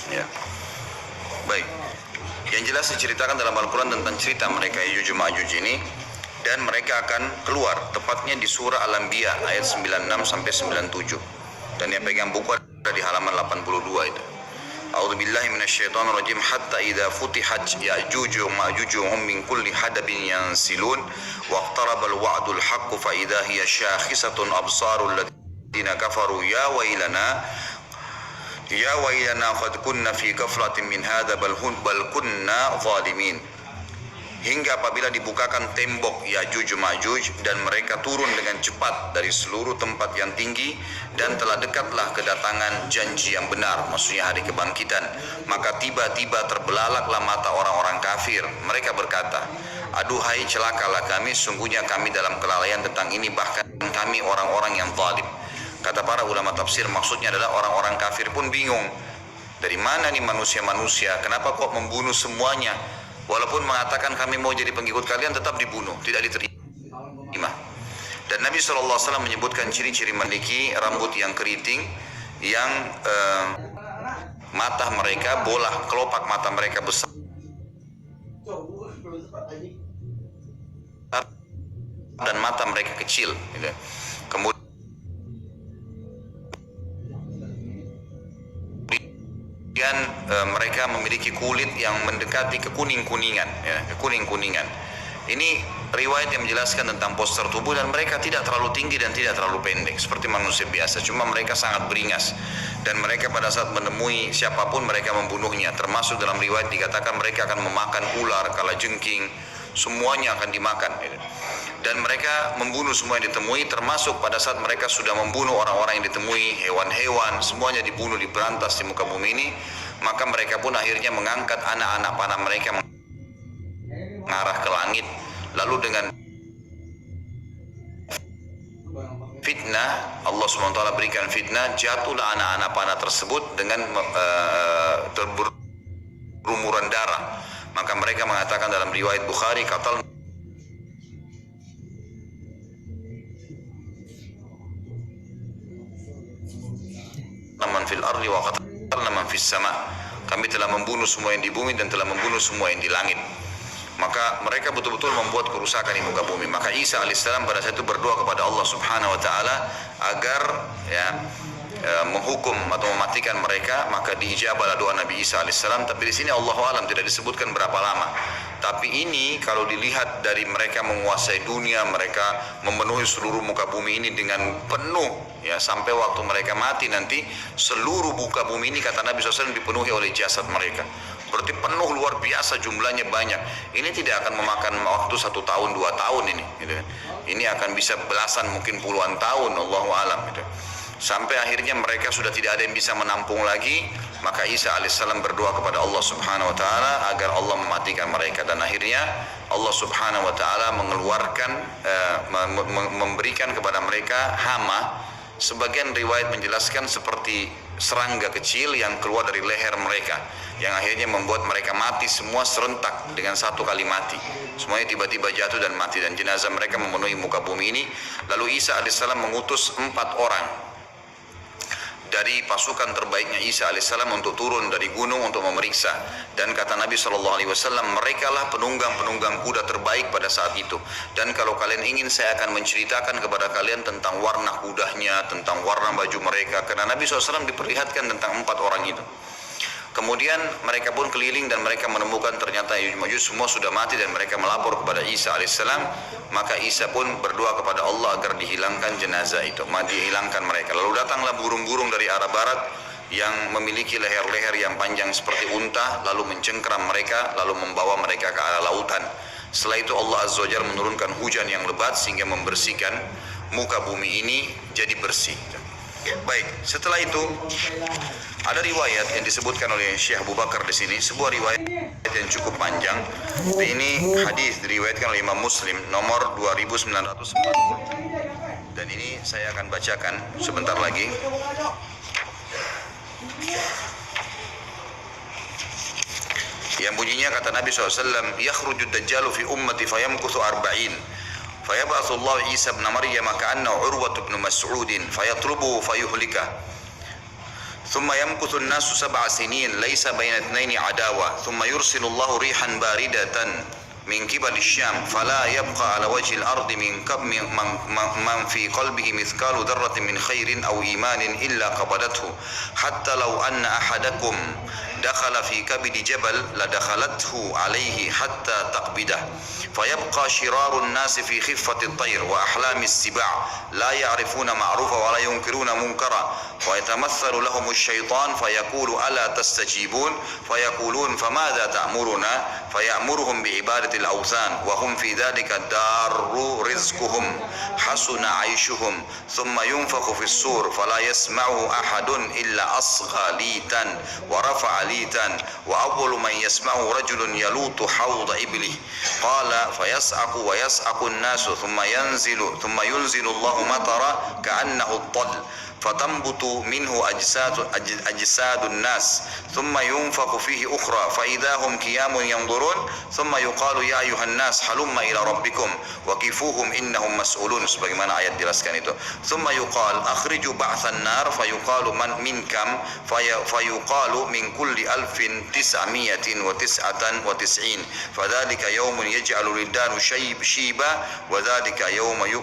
Ya. Baik. Yang jelas diceritakan dalam Al-Quran tentang cerita mereka Ya'juj Ma'juj ini, dan mereka akan keluar tepatnya di surah Al-Anbiya ayat 96 sampai 97. Dan yang pegang buku ada di halaman 82 itu. A'udzubillahi minasyaitonirrajim. Hatta idza futihat Ya'juj Ma'juj hum min kulli hadabin yansilun waqtarabal wa'dul haqq fa idza hiya syakhisatun absarul ladzina kafaru ya wailana qad kunna fi ghaflatin min hadza bal kunna zalimin. Hingga apabila dibukakan tembok Ya'juj Ma'juj dan mereka turun dengan cepat dari seluruh tempat yang tinggi, dan telah dekatlah kedatangan janji yang benar, maksudnya hari kebangkitan, maka tiba-tiba terbelalaklah mata orang-orang kafir. Mereka berkata, aduhai celakalah kami, sungguhnya kami dalam kelalaian tentang ini, bahkan kami orang-orang yang zalim. Kata para ulama tafsir, maksudnya adalah orang-orang kafir pun bingung, dari mana nih manusia-manusia, kenapa kok membunuh semuanya? Walaupun mengatakan kami mau jadi pengikut kalian, tetap dibunuh, tidak diterima. Dan Nabi SAW menyebutkan ciri-ciri memiliki rambut yang keriting, yang mata mereka, bola kelopak mata mereka besar, dan mata mereka kecil. Kemudian mereka memiliki kulit yang mendekati kekuning-kuningan, ya, kekuning-kuningan. Ini riwayat yang menjelaskan tentang postur tubuh, dan mereka tidak terlalu tinggi dan tidak terlalu pendek seperti manusia biasa, cuma mereka sangat beringas, dan mereka pada saat menemui siapapun mereka membunuhnya. Termasuk dalam riwayat dikatakan mereka akan memakan ular, kalajengking, semuanya akan dimakan. Dan mereka membunuh semua yang ditemui, termasuk pada saat mereka sudah membunuh orang-orang yang ditemui, hewan-hewan, semuanya dibunuh, diberantas di muka bumi ini. Maka mereka pun akhirnya mengangkat anak-anak panah mereka mengarah ke langit, lalu dengan fitnah, Allah SWT berikan fitnah, jatuhlah anak-anak panah tersebut dengan berumuran darah. Maka mereka mengatakan dalam riwayat Bukhari, qatal man fil ardi wa qatalna man fis sama. Kami telah membunuh semua yang di bumi dan telah membunuh semua yang di langit. Maka mereka betul-betul membuat kerusakan di muka bumi. Maka Isa alaihissalam pada saat itu berdoa kepada Allah Subhanahu wa taala agar menghukum atau mematikan mereka, maka diijabahlah doa Nabi Isa alaihissalam. Tapi di sini Allahu alam tidak disebutkan berapa lama. Tapi ini kalau dilihat dari mereka menguasai dunia, mereka memenuhi seluruh muka bumi ini dengan penuh, ya, sampai waktu mereka mati nanti seluruh muka bumi ini kata Nabi SAW dipenuhi oleh jasad mereka. Berarti penuh, luar biasa, jumlahnya banyak. Ini tidak akan memakan waktu 1 tahun 2 tahun ini, gitu. Ini akan bisa belasan mungkin puluhan tahun, Allahu alam, gitu. Sampai akhirnya mereka sudah tidak ada yang bisa menampung lagi, maka Isa alaihissalam berdoa kepada Allah subhanahu wa ta'ala agar Allah mematikan mereka. Dan akhirnya Allah subhanahu wa ta'ala mengeluarkan, memberikan kepada mereka hama. Sebagian riwayat menjelaskan seperti serangga kecil yang keluar dari leher mereka, yang akhirnya membuat mereka mati semua serentak dengan satu kali mati. Semuanya tiba-tiba jatuh dan mati, dan jenazah mereka memenuhi muka bumi ini. Lalu Isa alaihissalam mengutus 4 orang dari pasukan terbaiknya Isa alaihissalam untuk turun dari gunung untuk memeriksa. Dan kata Nabi SAW, mereka lah penunggang-penunggang kuda terbaik pada saat itu. Dan kalau kalian ingin, saya akan menceritakan kepada kalian tentang warna kudanya, tentang warna baju mereka, karena Nabi SAW diperlihatkan tentang 4 orang itu. Kemudian mereka pun keliling dan mereka menemukan ternyata Ya'juj Ma'juj semua sudah mati, dan mereka melapor kepada Isa alaihissalam. Maka Isa pun berdoa kepada Allah agar dihilangkan jenazah itu, dihilangkan mereka. Lalu datanglah burung-burung dari arah barat yang memiliki leher-leher yang panjang seperti unta, lalu mencengkeram mereka, lalu membawa mereka ke arah lautan. Setelah itu Allah Azza wa Jalla menurunkan hujan yang lebat sehingga membersihkan muka bumi ini jadi bersih. Baik, setelah itu ada riwayat yang disebutkan oleh Syekh Abu Bakar di sini, sebuah riwayat yang cukup panjang. Ini hadis diriwayatkan oleh Imam Muslim nomor 2940. Dan ini saya akan bacakan sebentar lagi. Yang bunyinya kata Nabi SAW, "Yakhrujud dajjalu fi ummati fayamkuthu arba'in. فيبعث الله عيسى ابن مريم كأنه عروة بن مسعود فيطلبه فيهلكه ثم يمكث الناس 7 سنين ليس بين اثنين عداوة ثم يرسل الله ريحا باردة من قبل الشام فلا يبقى على وجه الأرض من في قلبه مثقال ذرة من خير أو إيمان إلا قبضته حتى لو أن أحدكم دخل في كبد جبل لدخلته عليه حتى تقبضه فيبقى شرار الناس في خفة الطير وأحلام السباع لا يعرفون معروفا ولا ينكرون منكرا ويتمثل لهم الشيطان فيقول ألا تستجيبون فيقولون فماذا تأمرنا فيأمرهم بعبادة الأوثان وهم في ذلك دار رزقهم حسن عيشهم ثم ينفخ في الصور فلا يسمعه أحد إلا أصغى ليتا ورفع ليتا وأول من يسمعه رجل يلوط حوض إبله قال فيصعق ويصعق الناس ثم ينزل الله مطرا كأنه الطل فتنبت منه أجساد الناس ثم ينفخ فيه أخرى فإذا هم قيام ينظرون ثم يقال يا أيها الناس هلم إلى ربكم وقفوهم إنهم مسؤولون sebagaimana ayat jelaskan itu ثم يقال أخرجوا بعث النار فيقال من كم فيقال من كل 1999 فذلك يوم يجعل الولدان شيبا وذلك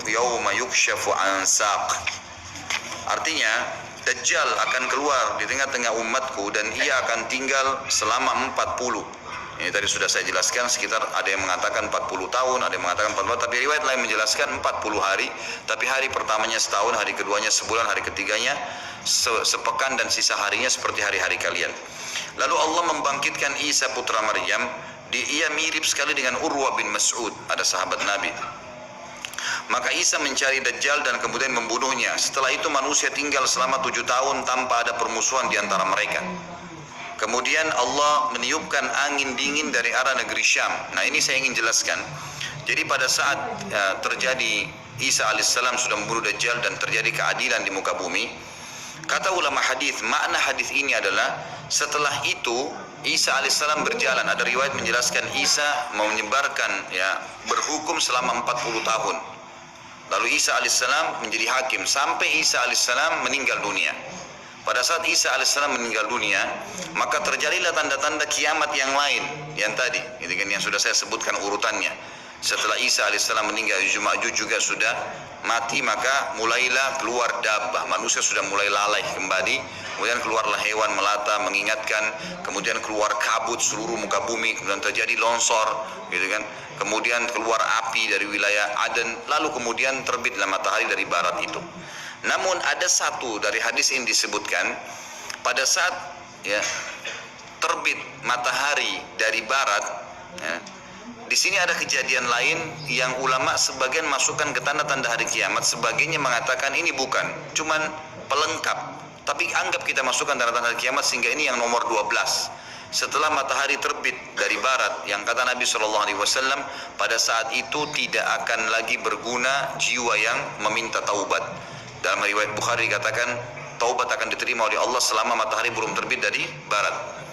يوم يكشف عن ساق. Artinya Dajjal akan keluar di tengah-tengah umatku dan ia akan tinggal selama 40. Ini tadi sudah saya jelaskan, sekitar ada yang mengatakan 40 tahun, ada yang mengatakan 40, tapi riwayat lain menjelaskan 40 hari, tapi hari pertamanya setahun, hari keduanya sebulan, hari ketiganya sepekan, dan sisa harinya seperti hari-hari kalian. Lalu Allah membangkitkan Isa putra Maryam, ia mirip sekali dengan Urwa bin Mas'ud, ada sahabat Nabi. Maka Isa mencari Dajjal dan kemudian membunuhnya. Setelah itu manusia tinggal selama 7 tahun tanpa ada permusuhan di antara mereka. Kemudian Allah meniupkan angin dingin dari arah negeri Syam. Nah, ini saya ingin jelaskan. Jadi pada saat terjadi Isa alaihissalam sudah membunuh Dajjal dan terjadi keadilan di muka bumi, kata ulama hadis, makna hadis ini adalah setelah itu Isa alaihissalam berjalan. Ada riwayat menjelaskan Isa menyebarkan, berhukum selama 40 tahun. Lalu Isa alaihissalam menjadi hakim sampai Isa alaihissalam meninggal dunia. Pada saat Isa alaihissalam meninggal dunia, maka terjadilah tanda-tanda kiamat yang lain, yang tadi, yang sudah saya sebutkan urutannya. Setelah Isa alaihissalam meninggal, Ya'juj juga sudah mati, maka mulailah keluar dabbah, manusia sudah mulai lalai kembali. Kemudian keluarlah hewan melata mengingatkan, kemudian keluar kabut seluruh muka bumi, kemudian terjadi longsor, gitu kan. Kemudian keluar api dari wilayah Aden, lalu kemudian terbitlah matahari dari barat itu. Namun ada satu dari hadis ini disebutkan, pada saat ya terbit matahari dari barat, ya, di sini ada kejadian lain yang ulama sebagian masukkan ke tanda-tanda hari kiamat, sebagainya mengatakan ini bukan, cuman pelengkap. Tapi anggap kita masukkan tanda-tanda hari kiamat, sehingga ini yang nomor 12. Setelah matahari terbit dari barat, yang kata Nabi SAW, pada saat itu tidak akan lagi berguna jiwa yang meminta taubat. Dalam riwayat Bukhari dikatakan, taubat akan diterima oleh Allah selama matahari belum terbit dari barat.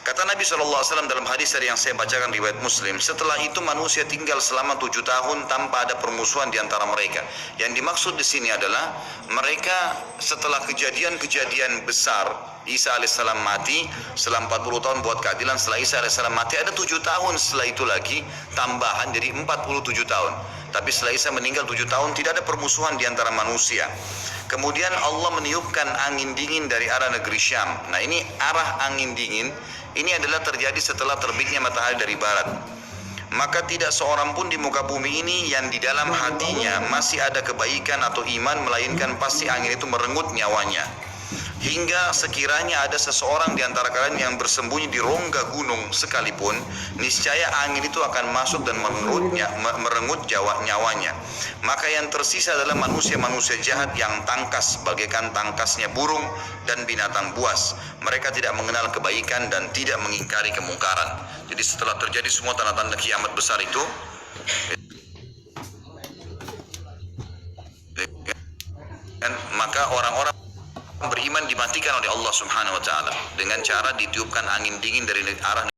Kata Nabi SAW dalam hadis yang saya bacakan riwayat Muslim, setelah itu manusia tinggal selama 7 tahun tanpa ada permusuhan di antara mereka. Yang dimaksud di sini adalah mereka setelah kejadian-kejadian besar, Isa alaihissalam mati, setelah 40 tahun buat keadilan, setelah Isa alaihissalam mati ada 7 tahun setelah itu lagi tambahan, jadi 47 tahun. Tapi setelah Isa meninggal 7 tahun tidak ada permusuhan di antara manusia. Kemudian Allah meniupkan angin dingin dari arah negeri Syam. Nah, ini arah angin dingin ini adalah terjadi setelah terbitnya matahari dari barat. Maka tidak seorang pun di muka bumi ini yang di dalam hatinya masih ada kebaikan atau iman, melainkan pasti angin itu merenggut nyawanya. Hingga sekiranya ada seseorang di antara kalian yang bersembunyi di rongga gunung sekalipun, niscaya angin itu akan masuk dan merenggut nyawanya. Maka yang tersisa adalah manusia-manusia jahat yang tangkas bagaikan tangkasnya burung dan binatang buas. Mereka tidak mengenal kebaikan dan tidak mengingkari kemungkaran. Jadi setelah terjadi semua tanda-tanda kiamat besar itu, maka orang-orang beriman dimatikan oleh Allah Subhanahu wa taala dengan cara ditiupkan angin dingin dari arah